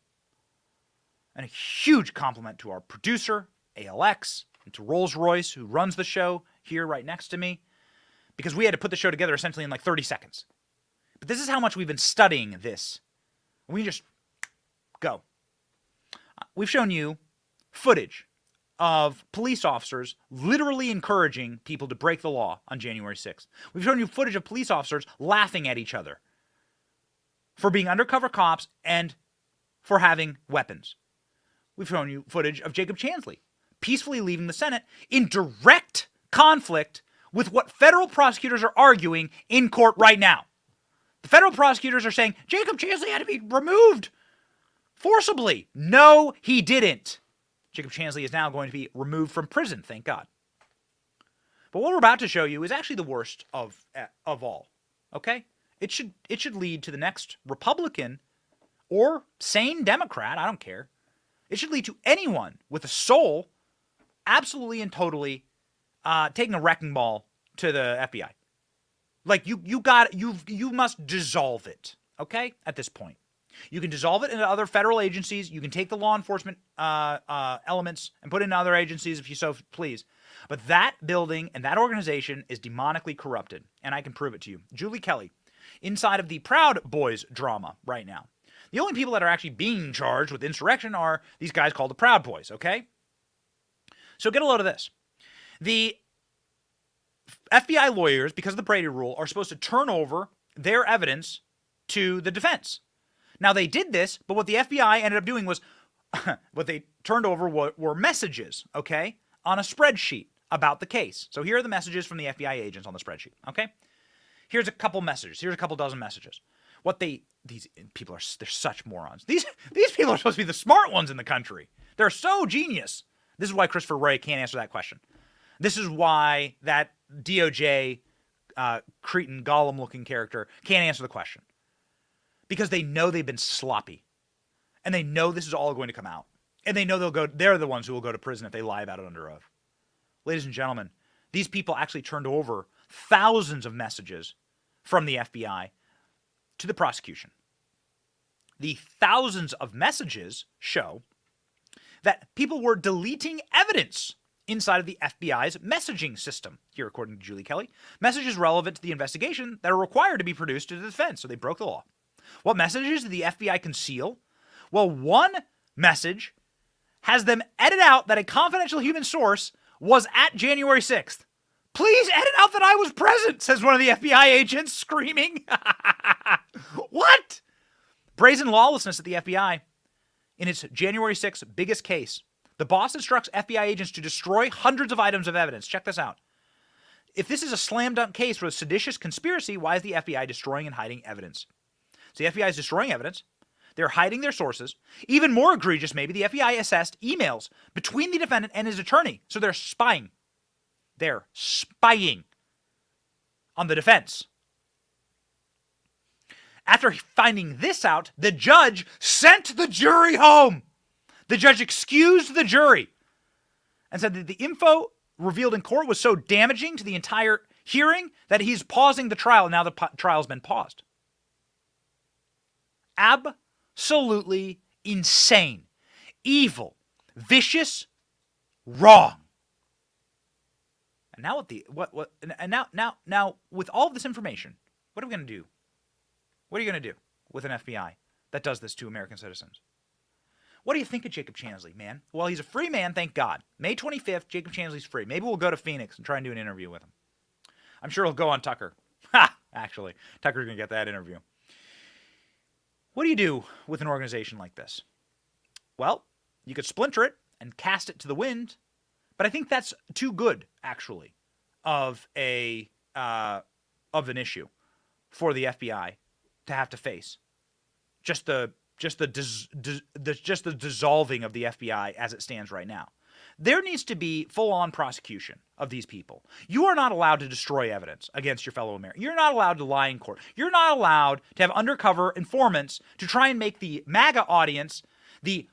and a huge compliment to our producer, ALX, and to Rolls-Royce, who runs the show, here right next to me because we had to put the show together essentially in like 30 seconds. But this is how much we've been studying this. We just go. We've shown you footage of police officers literally encouraging people to break the law on January 6th. We've shown you footage of police officers laughing at each other for being undercover cops and for having weapons. We've shown you footage of Jacob Chansley peacefully leaving the Senate in direct conflict with what federal prosecutors are arguing in court right now. The federal prosecutors are saying Jacob Chansley had to be removed forcibly. No, he didn't. Jacob Chansley is now going to be removed from prison, thank God. But what we're about to show you is actually the worst of all, okay? It should lead to the next Republican or sane Democrat, I don't care. It should lead to anyone with a soul absolutely and totally taking a wrecking ball to the FBI. Like you must dissolve it, okay? At this point. You can dissolve it into other federal agencies. You can take the law enforcement elements and put it in other agencies if you so please. But that building and that organization is demonically corrupted, and I can prove it to you. Julie Kelly, inside of the Proud Boys drama right now. The only people that are actually being charged with insurrection are these guys called the Proud Boys, okay? So get a load of this. The FBI lawyers, because of the Brady rule, are supposed to turn over their evidence to the defense. Now, they did this, but what the FBI ended up doing was what they turned over were messages, okay, on a spreadsheet about the case. So here are the messages from the FBI agents on the spreadsheet, okay? Here's a couple messages. Here's a couple dozen messages. These people they're such morons. These people are supposed to be the smart ones in the country. They're so genius. This is why Christopher Wray can't answer that question. This is why that DOJ cretin Gollum-looking character can't answer the question. Because they know they've been sloppy. And they know this is all going to come out. And they know they're the ones who will go to prison if they lie about it under oath. Ladies and gentlemen, these people actually turned over thousands of messages from the FBI to the prosecution. The thousands of messages show that people were deleting evidence inside of the FBI's messaging system, here according to Julie Kelly. Messages relevant to the investigation that are required to be produced to the defense, so they broke the law. What messages did the FBI conceal? Well, one message has them edit out that a confidential human source was at January 6th. Please edit out that I was present, says one of the FBI agents, screaming. What? Brazen lawlessness at the FBI. In its January 6th biggest case, the boss instructs FBI agents to destroy hundreds of items of evidence. Check this out. If this is a slam dunk case for a seditious conspiracy, why is the FBI destroying and hiding evidence? So the FBI is destroying evidence. They're hiding their sources. Even more egregious, maybe, the FBI assessed emails between the defendant and his attorney. So they're spying. They're spying on the defense. After finding this out, the judge sent the jury home. The judge excused the jury and said that the info revealed in court was so damaging to the entire hearing that he's pausing the trial. Now the trial's been paused. Absolutely insane, evil, vicious, wrong. And now with all of this information, what are we going to do? What are you going to do with an FBI that does this to American citizens? What do you think of Jacob Chansley, man? Well, he's a free man, thank God. May 25th, Jacob Chansley's free. Maybe we'll go to Phoenix and try and do an interview with him. I'm sure he'll go on Tucker. Actually, Tucker's going to get that interview. What do you do with an organization like this? Well, you could splinter it and cast it to the wind, but I think that's too good, actually, of an issue for the FBI to have to face. Just the dissolving of the FBI as it stands right now. There needs to be full-on prosecution of these people. You are not allowed to destroy evidence against your fellow Americans. You're not allowed to lie in court. You're not allowed to have undercover informants to try and make the MAGA audience, the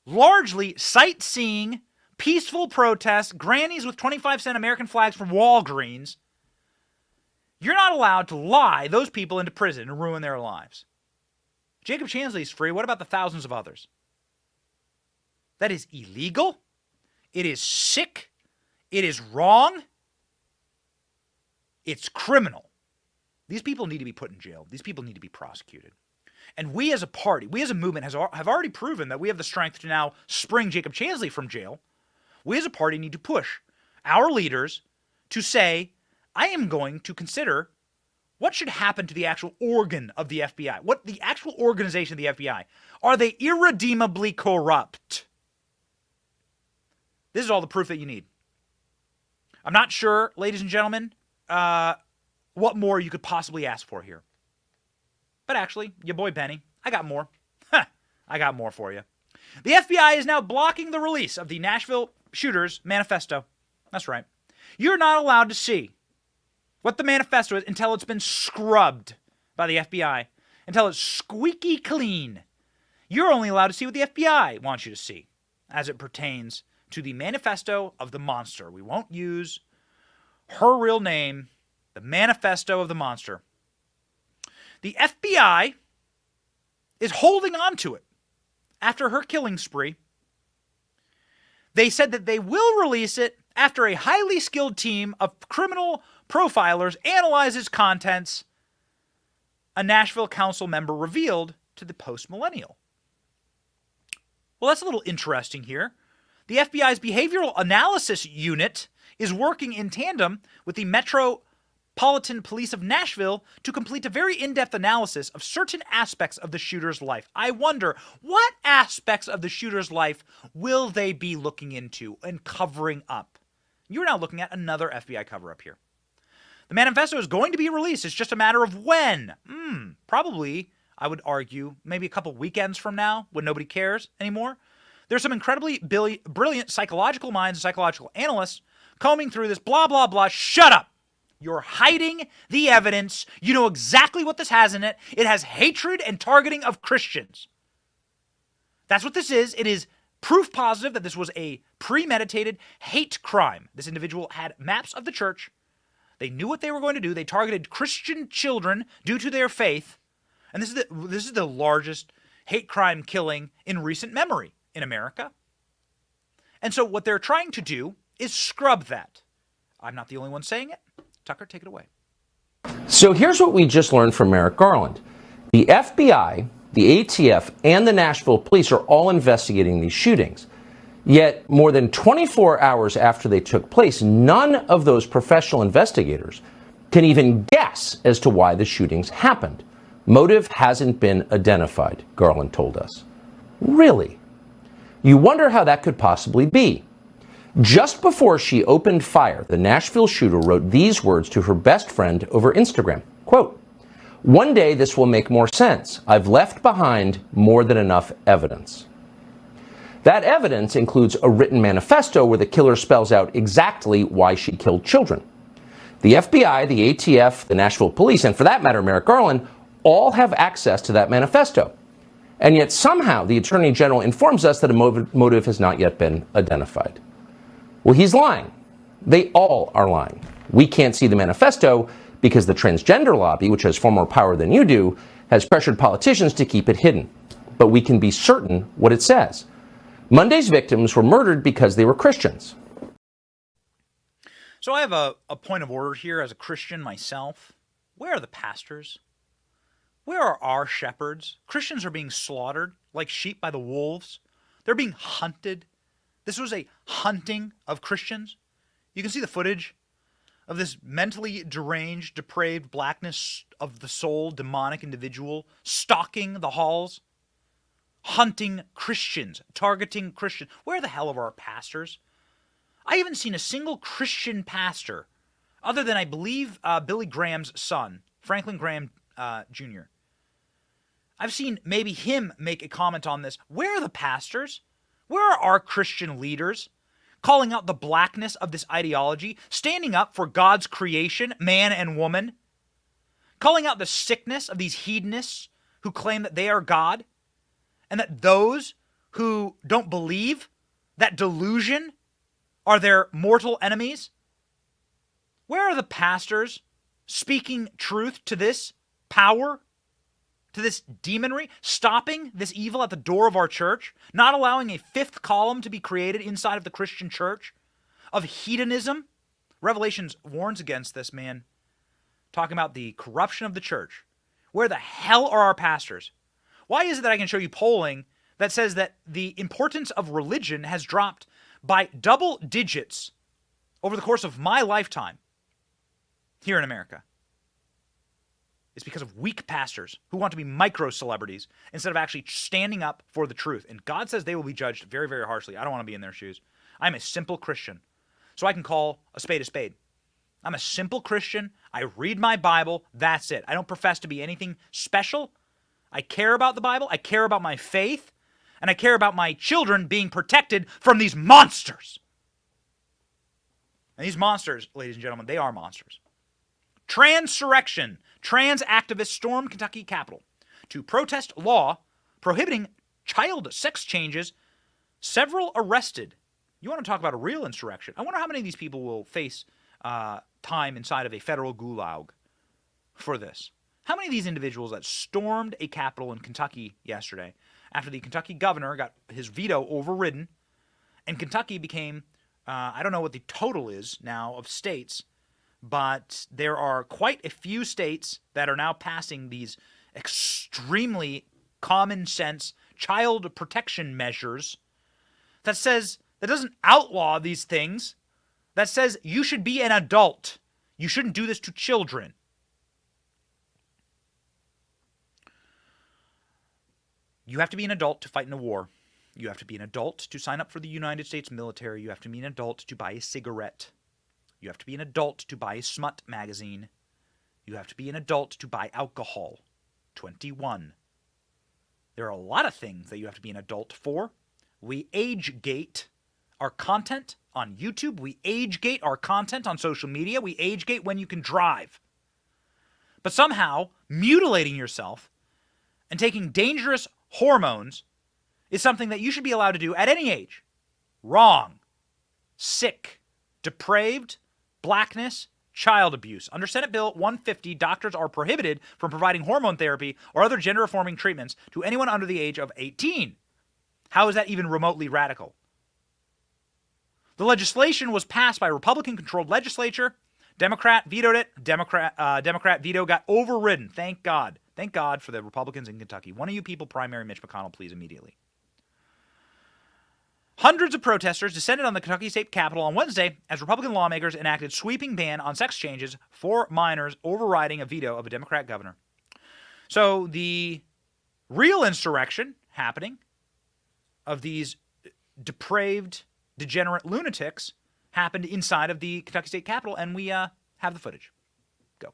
largely sightseeing, peaceful protest, grannies with 25-cent American flags from Walgreens. You're not allowed to lie those people into prison and ruin their lives. Jacob Chansley's free. What about the thousands of others? That is illegal. It is sick. It is wrong. It's criminal. These people need to be put in jail. These people need to be prosecuted. And we as a party, we as a movement have already proven that we have the strength to now spring Jacob Chansley from jail. We as a party need to push our leaders to say, I am going to consider what should happen to the actual organ of the FBI, what the actual organization of the FBI. Are they irredeemably corrupt? This is all the proof that you need. I'm not sure, ladies and gentlemen, what more you could possibly ask for here. But actually, your boy Benny, I got more. I got more for you. The FBI is now blocking the release of the Nashville shooters manifesto. That's right. You're not allowed to see what the manifesto is until it's been scrubbed by the FBI, until it's squeaky clean. You're only allowed to see what the FBI wants you to see as it pertains to the manifesto of the monster. We won't use her real name, the manifesto of the monster. The FBI is holding on to it after her killing spree. They said that they will release it after a highly skilled team of criminal profilers analyzes contents, a Nashville council member revealed to the Post-Millennial. Well, that's a little interesting here. The FBI's Behavioral Analysis Unit is working in tandem with the Metropolitan Police of Nashville to complete a very in-depth analysis of certain aspects of the shooter's life. I wonder, what aspects of the shooter's life will they be looking into and covering up? You're now looking at another FBI cover-up here. The manifesto is going to be released. It's just a matter of when. Probably, I would argue, maybe a couple weekends from now when nobody cares anymore. There's some incredibly brilliant psychological minds and psychological analysts combing through this blah, blah, blah. Shut up. You're hiding the evidence. You know exactly what this has in it. It has hatred and targeting of Christians. That's what this is. It is proof positive that this was a premeditated hate crime. This individual had maps of the church. They knew what they were going to do. They targeted Christian children due to their faith. And this is the largest hate crime killing in recent memory in America. And so what they're trying to do is scrub that. I'm not the only one saying it. Tucker, take it away. So here's what we just learned from Merrick Garland. The FBI, the ATF, and the Nashville police are all investigating these shootings. Yet, more than 24 hours after they took place, none of those professional investigators can even guess as to why the shootings happened. Motive hasn't been identified, Garland told us. Really? You wonder how that could possibly be. Just before she opened fire, the Nashville shooter wrote these words to her best friend over Instagram, quote, "One day this will make more sense. I've left behind more than enough evidence." That evidence includes a written manifesto where the killer spells out exactly why she killed children. The FBI, the ATF, the Nashville police, and for that matter, Merrick Garland, all have access to that manifesto. And yet somehow the Attorney General informs us that a motive has not yet been identified. Well, he's lying. They all are lying. We can't see the manifesto because the transgender lobby, which has far more power than you do, has pressured politicians to keep it hidden. But we can be certain what it says. Monday's victims were murdered because they were Christians. So I have a point of order here as a Christian myself. Where are the pastors? Where are our shepherds? Christians are being slaughtered like sheep by the wolves. They're being hunted. This was a hunting of Christians. You can see the footage of this mentally deranged, depraved blackness of the soul, demonic individual stalking the halls, hunting Christians, targeting Christians. Where the hell are our pastors? I haven't seen a single Christian pastor, other than I believe Billy Graham's son, Franklin Graham Jr. I've seen maybe him make a comment on this. Where are the pastors? Where are our Christian leaders calling out the blackness of this ideology, standing up for God's creation, man and woman, calling out the sickness of these hedonists who claim that they are God, and that those who don't believe that delusion are their mortal enemies? Where are the pastors speaking truth to this power, to this demonry, stopping this evil at the door of our church, not allowing a fifth column to be created inside of the Christian church of hedonism? Revelations warns against this, man. talking about the corruption of the church. Where the hell are our pastors? Why is it that I can show you polling that says that the importance of religion has dropped by double digits over the course of my lifetime here in America? It's because of weak pastors who want to be micro celebrities instead of actually standing up for the truth. And God says they will be judged very, very harshly. I don't want to be in their shoes. I'm a simple Christian, so I can call a spade a spade. I'm a simple Christian. I read my Bible. That's it. I don't profess to be anything special. I care about the Bible. I care about my faith. And I care about my children being protected from these monsters. And these monsters, ladies and gentlemen, they are monsters. Transurrection. Trans activists stormed Kentucky Capitol to protest law prohibiting child sex changes. Several arrested. You want to talk about a real insurrection? I wonder how many of these people will face time inside of a federal gulag for this. How many of these individuals that stormed a Capitol in Kentucky yesterday after the Kentucky governor got his veto overridden and Kentucky became, I don't know what the total is now of states, but there are quite a few states that are now passing these extremely common sense child protection measures that doesn't outlaw these things, that says you should be an adult. You shouldn't do this to children. You have to be an adult to fight in a war. You have to be an adult to sign up for the United States military. You have to be an adult to buy a cigarette. You have to be an adult to buy a smut magazine. You have to be an adult to buy alcohol. 21. There are a lot of things that you have to be an adult for. We age gate our content on YouTube. We age gate our content on social media. We age gate when you can drive. But somehow, mutilating yourself and taking dangerous hormones is something that you should be allowed to do at any age. Wrong. Sick. Depraved. Blackness. Child abuse. Under Senate Bill 150, doctors are prohibited from providing hormone therapy or other gender-affirming treatments to anyone under the age of 18. How is that even remotely radical? The legislation was passed by a Republican-controlled legislature. Democrat vetoed it. Democrat veto got overridden. Thank God. Thank God for the Republicans in Kentucky. One of you people primary Mitch McConnell, please, immediately. Hundreds of protesters descended on the Kentucky State Capitol on Wednesday as Republican lawmakers enacted sweeping ban on sex changes for minors, overriding a veto of a Democrat governor. So the real insurrection happening of these depraved, degenerate lunatics happened inside of the Kentucky State Capitol, and we have the footage. Go.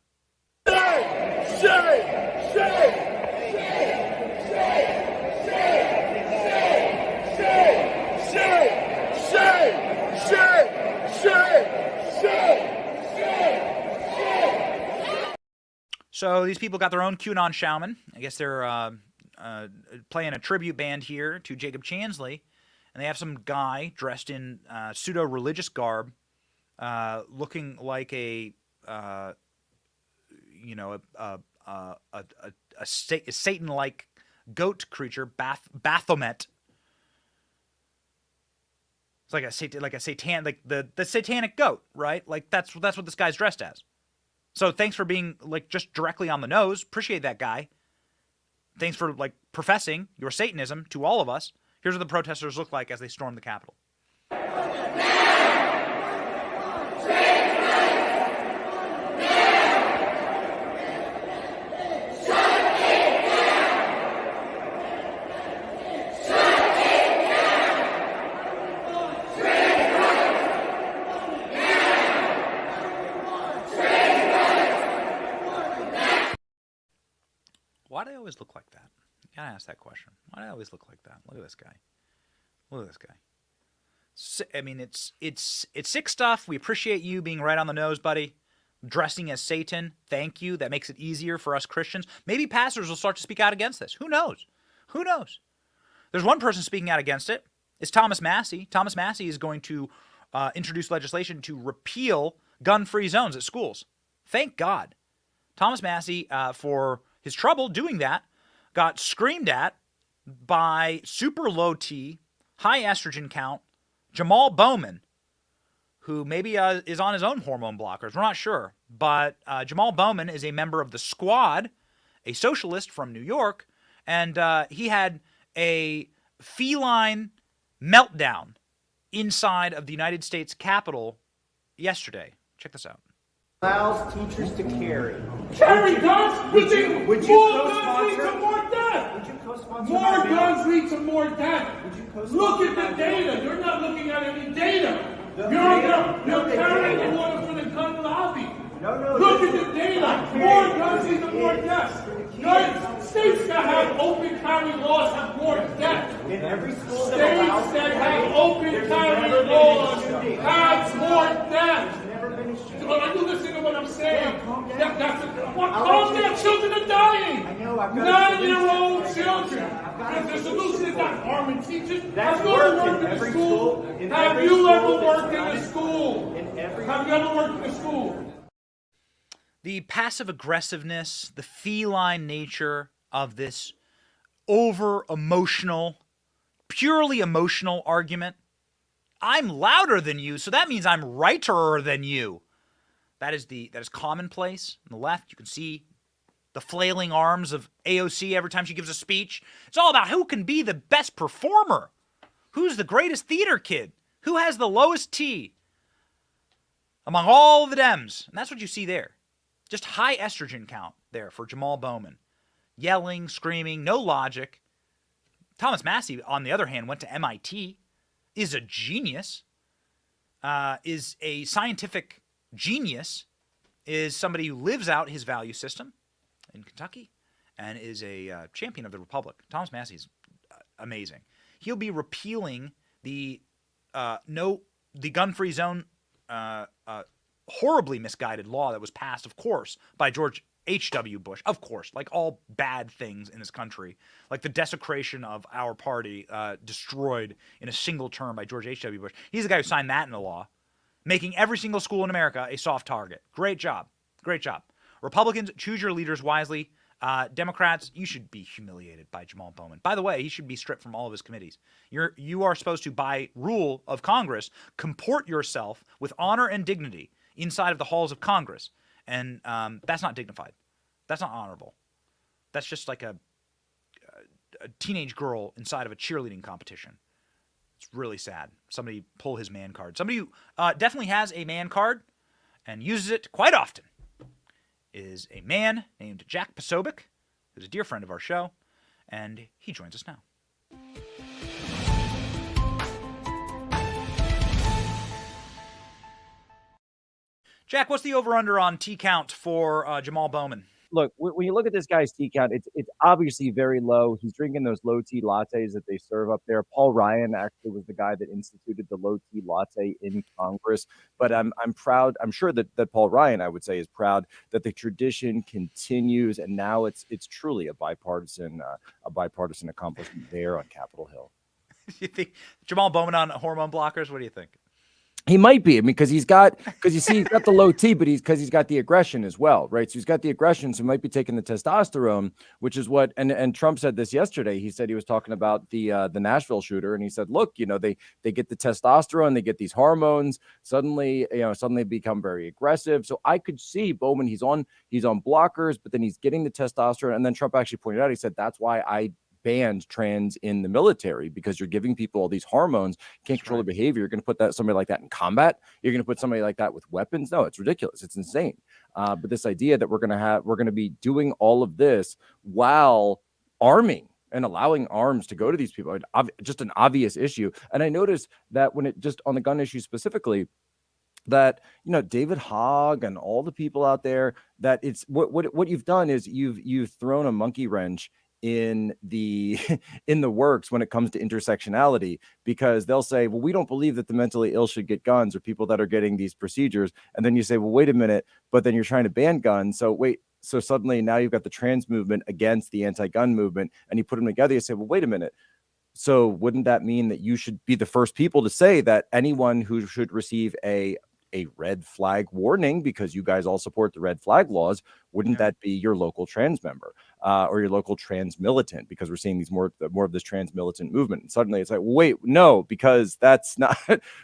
So these people got their own QAnon shaman. I guess they're playing a tribute band here to Jacob Chansley. And they have some guy dressed in pseudo-religious garb, looking like a Satan-like goat creature, Baphomet. It's like the satanic goat, right? Like that's what this guy's dressed as. So thanks for being like just directly on the nose. Appreciate that, guy. Thanks for like professing your Satanism to all of us. Here's what the protesters look like as they storm the Capitol. Why do they always look like that? You gotta ask that question. Why do they always look like that? Look at this guy. Look at this guy. I mean, it's sick stuff. We appreciate you being right on the nose, buddy. Dressing as Satan. Thank you. That makes it easier for us Christians. Maybe pastors will start to speak out against this. Who knows? Who knows? There's one person speaking out against it. It's Thomas Massey. Thomas Massey is going to introduce legislation to repeal gun-free zones at schools. Thank God. Thomas Massey, for his trouble doing that, got screamed at by super low T, high estrogen count, Jamal Bowman, who maybe is on his own hormone blockers. We're not sure. But Jamal Bowman is a member of the Squad, a socialist from New York, and he had a feline meltdown inside of the United States Capitol yesterday. Check this out. Allows teachers to carry. Carry guns? Would you More guns lead co-sponsor? to more death. Would you co-sponsor? More that bill? guns lead to more death. Would you co-sponsor? Look at that the bill? data. You're not looking at any data. The You're data. carrying data. the water for the gun lobby. No. Look at the data. More guns lead to more deaths. Guns, states that have open carry laws have more deaths. In every school States that allows that carry, have open there's carry never been a laws shooting. have more deaths. There's never been a shooting. Are you listening to what I'm saying? Yeah, calm down. Calm down. Children are dying. I know. I've got a 9-year-old solution. children. I've got a The solution is not arming teachers. That's Have you ever worked in worked in a every school? school. In Have every you school ever that's worked in not a school? In every Have you ever worked in a school? The passive aggressiveness, the feline nature of this over emotional, purely emotional argument. I'm louder than you, so that means I'm righter than you. That is commonplace. On the left, you can see the flailing arms of AOC every time she gives a speech. It's all about who can be the best performer. Who's the greatest theater kid? Who has the lowest T among all the Dems? And that's what you see there. Just high estrogen count there for Jamal Bowman. Yelling, screaming, no logic. Thomas Massie, on the other hand, went to MIT, is a genius, is a scientific genius, is somebody who lives out his value system in Kentucky, and is a champion of the Republic. Thomas Massie is amazing. He'll be repealing the gun-free zone horribly misguided law that was passed, of course, by George H.W. Bush, of course, like all bad things in this country, like the desecration of our party destroyed in a single term by George H.W. Bush. He's the guy who signed that into law, making every single school in America a soft target. Great job. Great job. Republicans, choose your leaders wisely. Democrats, you should be humiliated by Jamal Bowman. By the way, he should be stripped from all of his committees. You are supposed to, by rule of Congress, comport yourself with honor and dignity inside of the halls of Congress. And that's not dignified. That's not honorable. That's just like a teenage girl inside of a cheerleading competition. It's really sad. Somebody pull his man card. Somebody who definitely has a man card and uses it quite often is a man named Jack Posobiec, who's a dear friend of our show, and he joins us now. Jack, what's the over-under on T count for Jamal Bowman? Look, when you look at this guy's T count, it's obviously very low. He's drinking those low T lattes that they serve up there. Paul Ryan actually was the guy that instituted the low T latte in Congress. But I'm proud. I'm sure that Paul Ryan, I would say, is proud that the tradition continues, and now it's truly a bipartisan accomplishment there on Capitol Hill. You think Jamal Bowman on hormone blockers? What do you think? He might be. I mean, because he's got the low T, but he's got the aggression as well, right? So he's got the aggression, so he might be taking the testosterone, which is what. And Trump said this yesterday. He said he was talking about the Nashville shooter, and he said, look, they get the testosterone, they get these hormones, suddenly become very aggressive. So I could see Bowman. He's on blockers, but then he's getting the testosterone, and then Trump actually pointed out. He said that's why I banned trans in the military, because you're giving people all these hormones, can't control their behavior. You're going to put somebody like that in combat. You're going to put somebody like that with weapons. No, it's ridiculous. It's insane. But this idea that we're going to be doing all of this while arming and allowing arms to go to these people, just an obvious issue. And I noticed that when it just on the gun issue specifically, that David Hogg and all the people out there, that it's what you've done is you've thrown a monkey wrench in the works when it comes to intersectionality, because they'll say, well, we don't believe that the mentally ill should get guns, or people that are getting these procedures. And then you say, well, wait a minute, but then you're trying to ban guns. So suddenly now you've got the trans movement against the anti-gun movement, and you put them together. You say, well, wait a minute. So wouldn't that mean that you should be the first people to say that anyone who should receive a a red flag warning because you guys all support the red flag laws, wouldn't that be your local trans member or your local trans militant? Because we're seeing these more of this trans militant movement. And suddenly it's like, wait, no, because that's not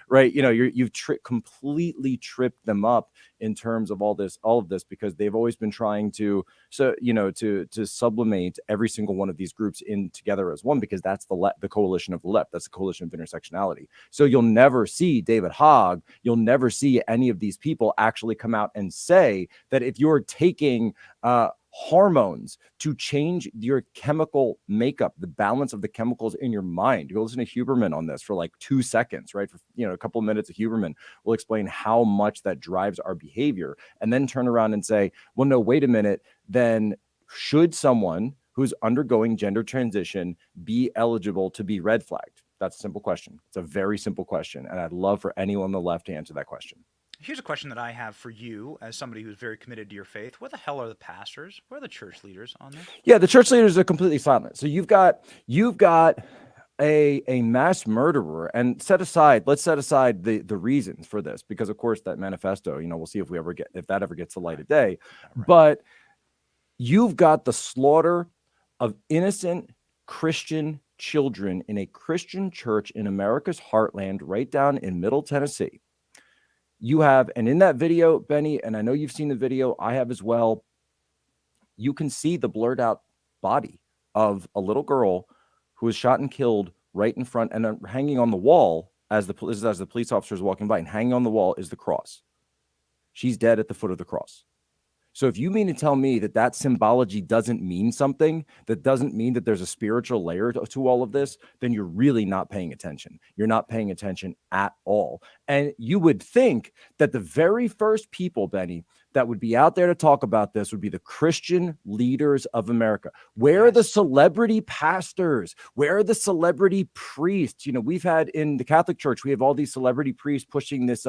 right. You know, you've completely tripped them up in terms of all of this, because they've always been trying to sublimate every single one of these groups in together as one, because that's the coalition of the left. That's the coalition of intersectionality. So you'll never see David Hogg, you'll never see any of these people actually come out and say that if you're taking hormones to change your chemical makeup, the balance of the chemicals in your mind. You go listen to Huberman on this for like 2 seconds, right? For, a couple of minutes of Huberman will explain how much that drives our behavior, and then turn around and say, well, no, wait a minute. Then should someone who's undergoing gender transition be eligible to be red flagged? That's a simple question. It's a very simple question. And I'd love for anyone on the left to answer that question. Here's a question that I have for you as somebody who's very committed to your faith. Where the hell are the pastors? Where are the church leaders on this? Yeah, the church leaders are completely silent. So you've got a mass murderer, and let's set aside the reasons for this, because of course that manifesto, we'll see if that ever gets the light of day. Right. But you've got the slaughter of innocent Christian children in a Christian church in America's heartland, right down in Middle Tennessee. You have, and in that video, Benny, and I know you've seen the video, I have as well, you can see the blurred out body of a little girl who was shot and killed right in front, and hanging on the wall as the police officer is walking by, and hanging on the wall is the cross. She's dead at the foot of the cross. So if you mean to tell me that symbology doesn't mean something, that doesn't mean that there's a spiritual layer to all of this, then you're really not paying attention. You're not paying attention at all. And you would think that the very first people, Benny, that would be out there to talk about this would be the Christian leaders of America. Where are the celebrity pastors? Where are the celebrity priests? We've had in the Catholic Church, we have all these celebrity priests pushing this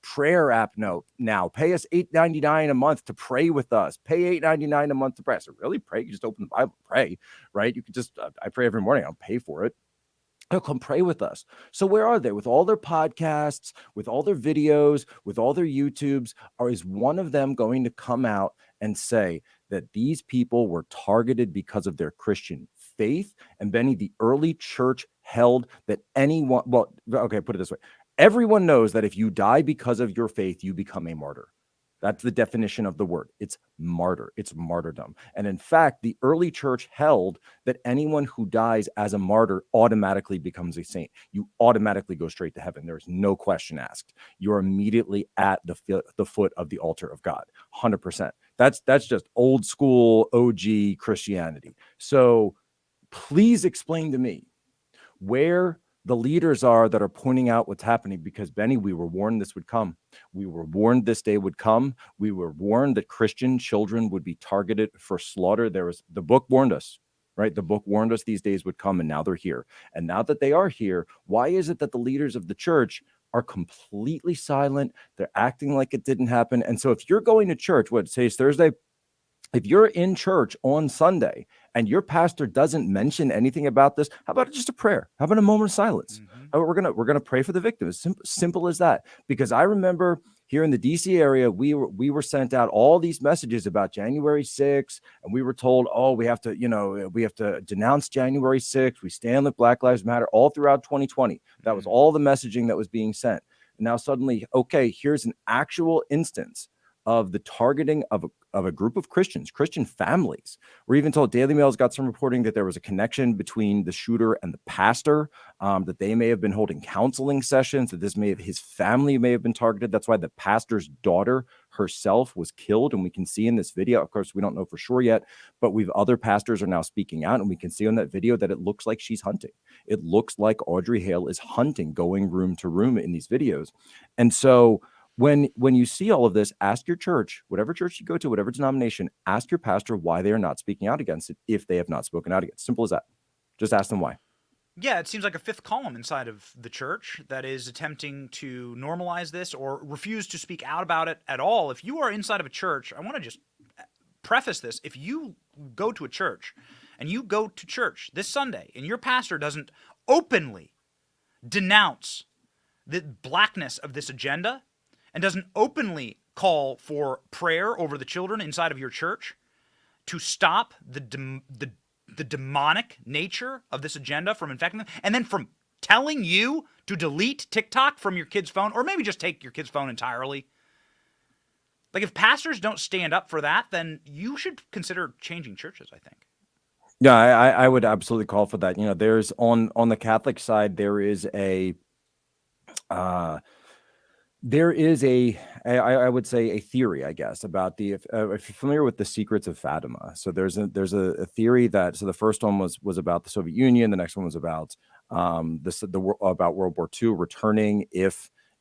prayer app now. Pay us $8.99 a month to pray with us. Pay $8.99 a month to pray. So really pray? You just open the Bible and pray, right? You could just, I pray every morning. I don't pay for it. They'll come pray with us. So where are they with all their podcasts, with all their videos, with all their YouTubes? Or is one of them going to come out and say that these people were targeted because of their Christian faith? And Benny, the early church held that anyone, well, okay, put it this way. Everyone knows that if you die because of your faith, you become a martyr. That's the definition of the word. It's martyr. It's martyrdom. And in fact, the early church held that anyone who dies as a martyr automatically becomes a saint. You automatically go straight to heaven. There's no question asked. You're immediately at the foot of the altar of God. 100%. That's just old school OG Christianity. So please explain to me where the leaders are that are pointing out what's happening, because Benny, we were warned this would come. We were warned this day would come. We were warned that Christian children would be targeted for slaughter. The book warned us, right? The book warned us these days would come, and now they're here. And now that they are here, why is it that the leaders of the church are completely silent? They're acting like it didn't happen. And so if you're going to church, today's Thursday, if you're in church on Sunday and your pastor doesn't mention anything about this, how about just a prayer? How about a moment of silence? We're gonna pray for the victims. Simple as that. Because I remember here in the DC area, we were sent out all these messages about January 6th, and we were told, oh, we have to denounce January 6th. We stand with Black Lives Matter all throughout 2020. That was all the messaging that was being sent. And now suddenly, okay, here's an actual instance of the targeting of a group of Christians, Christian families. We're even told, Daily Mail's got some reporting that there was a connection between the shooter and the pastor, that they may have been holding counseling sessions, that his family may have been targeted. That's why the pastor's daughter herself was killed. And we can see in this video, of course, we don't know for sure yet, but other pastors are now speaking out, and we can see on that video that it looks like she's hunting. It looks like Audrey Hale is hunting, going room to room in these videos. And so when you see all of this, ask your church, whatever church you go to, whatever denomination, ask your pastor why they are not speaking out against it if they have not spoken out against it. Simple as that. Just ask them why. Yeah, it seems like a fifth column inside of the church that is attempting to normalize this or refuse to speak out about it at all. If you are inside of a church, I want to just preface this. If you go to a church and you go to church this Sunday and your pastor doesn't openly denounce the blackness of this agenda, and doesn't openly call for prayer over the children inside of your church to stop the demonic nature of this agenda from infecting them, and then from telling you to delete TikTok from your kid's phone, or maybe just take your kid's phone entirely. Like, if pastors don't stand up for that, then you should consider changing churches, I think. Yeah, I would absolutely call for that. You know, there's on the Catholic side, there is a I would say a theory, I guess, about if you're familiar with the secrets of Fatima. So there's a theory that, so the first one was about the Soviet Union, the next one was about about World War II returning.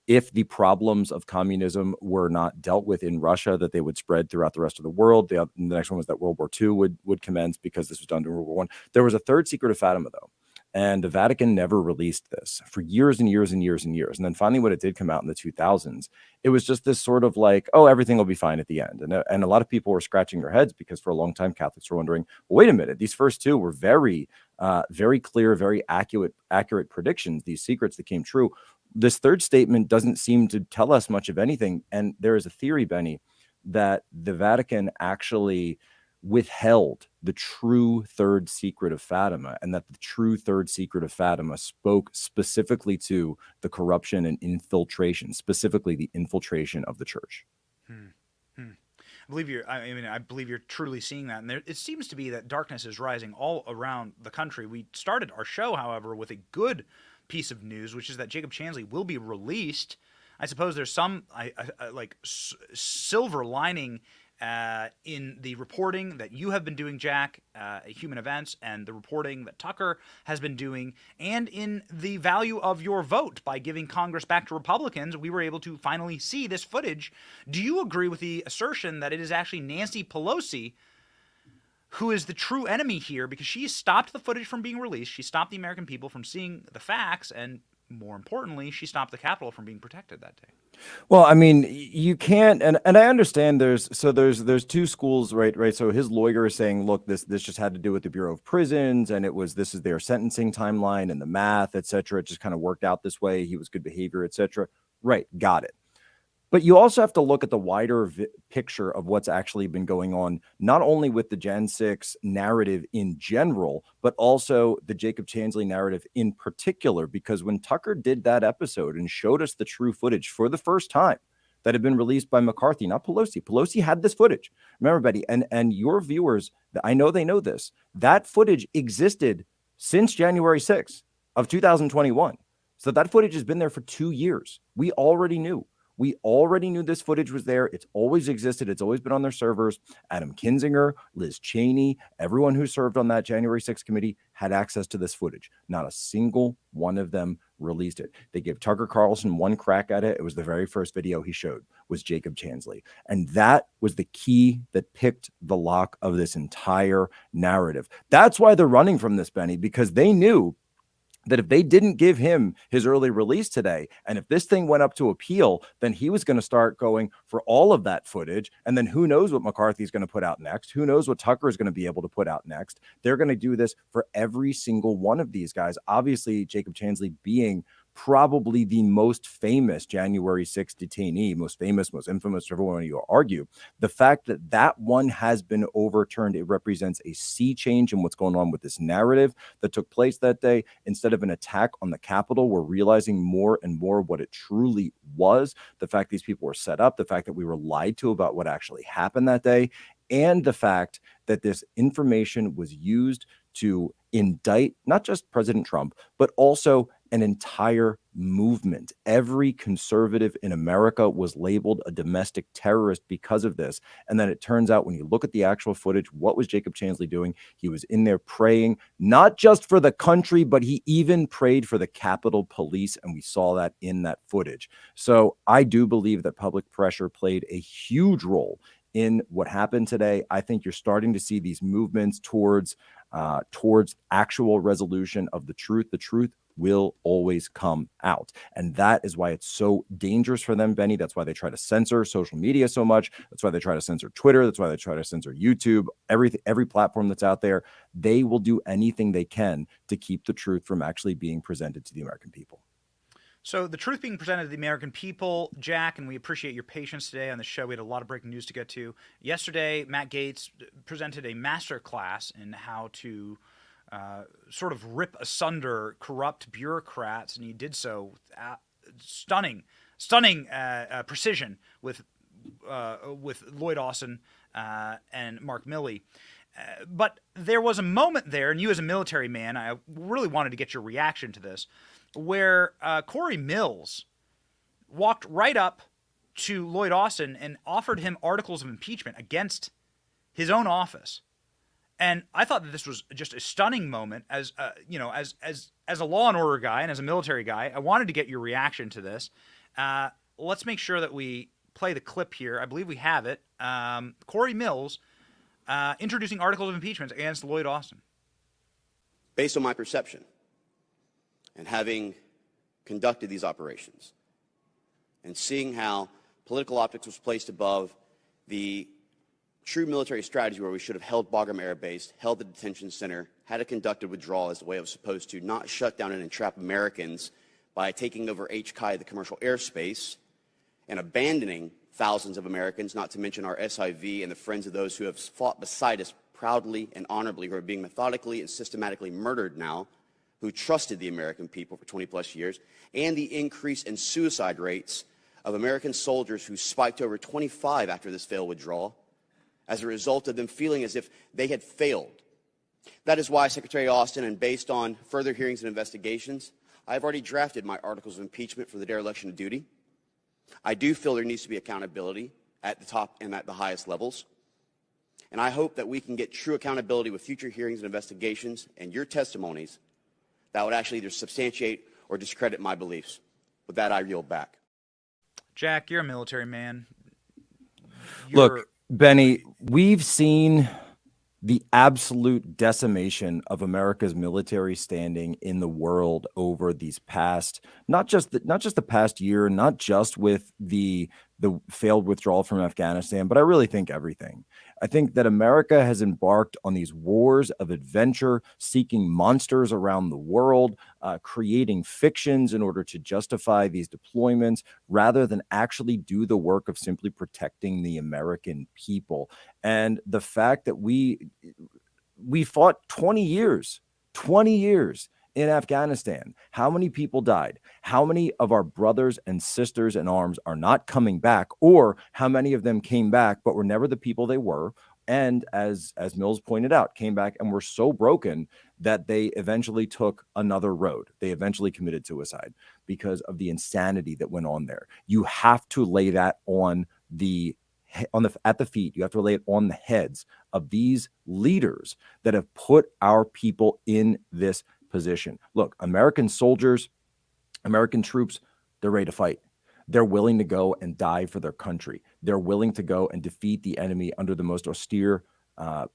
If the problems of communism were not dealt with in Russia, that they would spread throughout the rest of the world. The next one was that World War II would commence because this was done during World War I. There was a third secret of Fatima, though. And the Vatican never released this for years and years and years and years. And then finally, when it did come out in the 2000s, it was just this sort of like, oh, everything will be fine at the end. And a lot of people were scratching their heads because for a long time, Catholics were wondering, well, wait a minute, these first two were very clear, very accurate predictions, these secrets that came true. This third statement doesn't seem to tell us much of anything. And there is a theory, Benny, that the Vatican actually withheld the true third secret of Fatima, and that the true third secret of Fatima spoke specifically to the corruption and infiltration, specifically the infiltration of the church. I believe you're truly seeing that. And it seems to be that darkness is rising all around the country. We started our show, however, with a good piece of news, which is that Jacob Chansley will be released. I suppose there's some silver lining in the reporting that you have been doing, Jack, Human Events, and the reporting that Tucker has been doing, and in the value of your vote by giving Congress back to Republicans. We were able to finally see this footage. Do you agree with the assertion that it is actually Nancy Pelosi who is the true enemy here, because she stopped the footage from being released, she stopped the American people from seeing the facts, and more importantly, she stopped the Capitol from being protected that day? Well, I mean, you can't, and I understand there's two schools, right? So his lawyer is saying, look, this just had to do with the Bureau of Prisons, and this is their sentencing timeline and the math, et cetera. It just kind of worked out this way. He was good behavior, et cetera. Right, got it. But you also have to look at the wider picture of what's actually been going on, not only with the Jan 6 narrative in general, but also the Jacob Chansley narrative in particular. Because when Tucker did that episode and showed us the true footage for the first time that had been released by McCarthy, not Pelosi. Pelosi had this footage. Remember, Betty, and your viewers, I know they know this, that footage existed since January 6th of 2021. So that footage has been there for 2 years. We already knew. We already knew this footage was there. It's always existed. It's always been on their servers. Adam Kinzinger, Liz Cheney, everyone who served on that January 6th committee had access to this footage. Not a single one of them released it. They gave Tucker Carlson one crack at it. It was the very first video he showed was Jacob Chansley. And that was the key that picked the lock of this entire narrative. That's why they're running from this, Benny, because they knew that if they didn't give him his early release today, and if this thing went up to appeal, then he was going to start going for all of that footage. And then who knows what McCarthy's going to put out next? Who knows what Tucker is going to be able to put out next? They're going to do this for every single one of these guys. Obviously, Jacob Chansley being probably the most famous January 6th detainee, most famous, most infamous, whichever one you argue. The fact that that one has been overturned, it represents a sea change in what's going on with this narrative that took place that day. Instead of an attack on the Capitol, we're realizing more and more what it truly was. The fact these people were set up, the fact that we were lied to about what actually happened that day, and the fact that this information was used to indict not just President Trump, but also an entire movement. Every conservative in America was labeled a domestic terrorist because of this. And then it turns out when you look at the actual footage, what was Jacob Chansley doing? He was in there praying, not just for the country, but he even prayed for the Capitol Police. And we saw that in that footage. So I do believe that public pressure played a huge role in what happened today. I think you're starting to see these movements towards actual resolution of the truth. The truth will always come out. And that is why it's so dangerous for them, Benny. That's why they try to censor social media so much. That's why they try to censor Twitter. That's why they try to censor YouTube, every platform that's out there. They will do anything they can to keep the truth from actually being presented to the American people. So the truth being presented to the American people, Jack, and we appreciate your patience today on the show. We had a lot of breaking news to get to. Yesterday, Matt Gaetz presented a master class in how to sort of rip asunder corrupt bureaucrats, and he did so with stunning precision with Lloyd Austin and Mark Milley. But there was a moment there, and you as a military man, I really wanted to get your reaction to this, where Corey Mills walked right up to Lloyd Austin and offered him articles of impeachment against his own office. And I thought that this was just a stunning moment as a law and order guy and as a military guy. I wanted to get your reaction to this. Let's make sure that we play the clip here. I believe we have it. Corey Mills introducing articles of impeachment against Lloyd Austin. Based on my perception and having conducted these operations and seeing how political optics was placed above the true military strategy where we should have held Bagram Air Base, held the detention center, had a conducted withdrawal as the way it was supposed to, not shut down and entrap Americans by taking over HKI, the commercial airspace, and abandoning thousands of Americans, not to mention our SIV and the friends of those who have fought beside us proudly and honorably, who are being methodically and systematically murdered now, who trusted the American people for 20-plus years, and the increase in suicide rates of American soldiers who spiked over 25 after this failed withdrawal as a result of them feeling as if they had failed. That is why, Secretary Austin, and based on further hearings and investigations, I've already drafted my articles of impeachment for the dereliction of duty. I do feel there needs to be accountability at the top and at the highest levels. And I hope that we can get true accountability with future hearings and investigations and your testimonies that would actually either substantiate or discredit my beliefs. With that, I yield back. Jack, you're a military man. Look, Benny, we've seen the absolute decimation of America's military standing in the world over these past, not just the past year, not just with the failed withdrawal from Afghanistan, but I really think everything. I think that America has embarked on these wars of adventure, seeking monsters around the world, creating fictions in order to justify these deployments, rather than actually do the work of simply protecting the American people. And the fact that we fought 20 years in Afghanistan. How many people died? How many of our brothers and sisters in arms are not coming back? Or how many of them came back but were never the people they were? And as Mills pointed out, came back and were so broken that they eventually took another road. They eventually committed suicide because of the insanity that went on there. You have to lay that at the feet. You have to lay it on the heads of these leaders that have put our people in this position. Look, American soldiers, American troops, they're ready to fight. They're willing to go and die for their country. They're willing to go and defeat the enemy under the most austere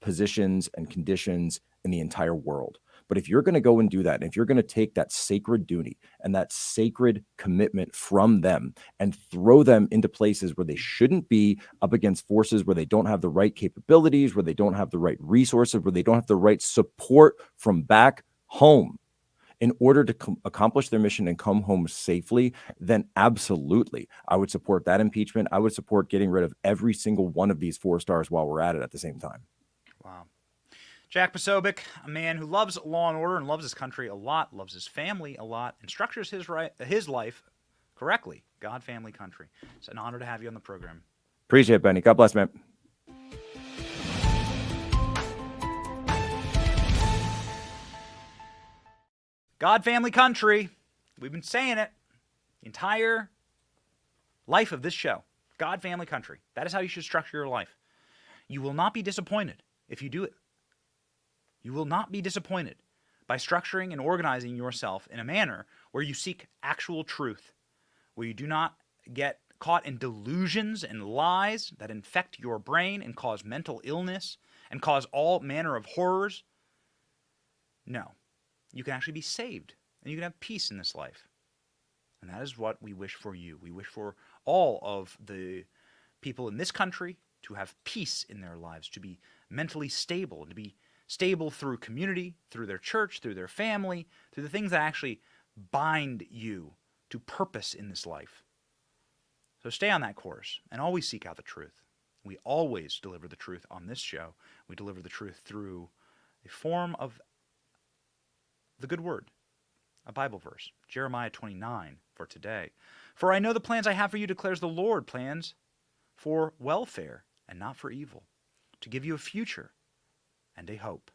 positions and conditions in the entire world. But if you're going to go and do that, and if you're going to take that sacred duty and that sacred commitment from them and throw them into places where they shouldn't be, up against forces where they don't have the right capabilities, where they don't have the right resources, where they don't have the right support from back home in order to accomplish their mission and come home safely, then absolutely, I would support that impeachment. I would support getting rid of every single one of these 4 stars while we're at it at the same time. Wow. Jack Posobiec, a man who loves law and order and loves his country a lot, loves his family a lot, and structures his life correctly. God, family, country. It's an honor to have you on the program. Appreciate it, Benny. God bless, man. God, family, country. We've been saying it the entire life of this show. God, family, country. That is how you should structure your life. You will not be disappointed if you do it. You will not be disappointed by structuring and organizing yourself in a manner where you seek actual truth, where you do not get caught in delusions and lies that infect your brain and cause mental illness and cause all manner of horrors. No. You can actually be saved, and you can have peace in this life. And that is what we wish for you. We wish for all of the people in this country to have peace in their lives, to be mentally stable, and to be stable through community, through their church, through their family, through the things that actually bind you to purpose in this life. So stay on that course and always seek out the truth. We always deliver the truth on this show. We deliver the truth through a form of the good word, a Bible verse, Jeremiah 29 for today. For I know the plans I have for you, declares the Lord, plans for welfare and not for evil, to give you a future and a hope.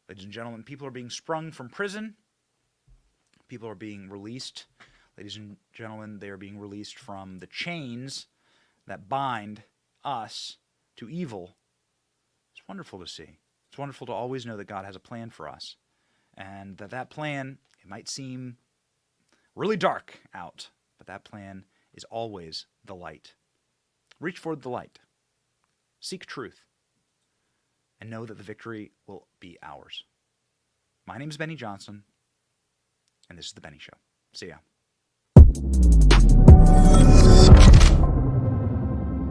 Ladies and gentlemen, people are being sprung from prison. People are being released. Ladies and gentlemen, they are being released from the chains that bind us to evil. It's wonderful to see. It's wonderful to always know that God has a plan for us, and that plan, it might seem really dark out, but that plan is always the light. Reach for the light. Seek truth, and know that the victory will be ours. My name is Benny Johnson, and this is The Benny Show. See ya.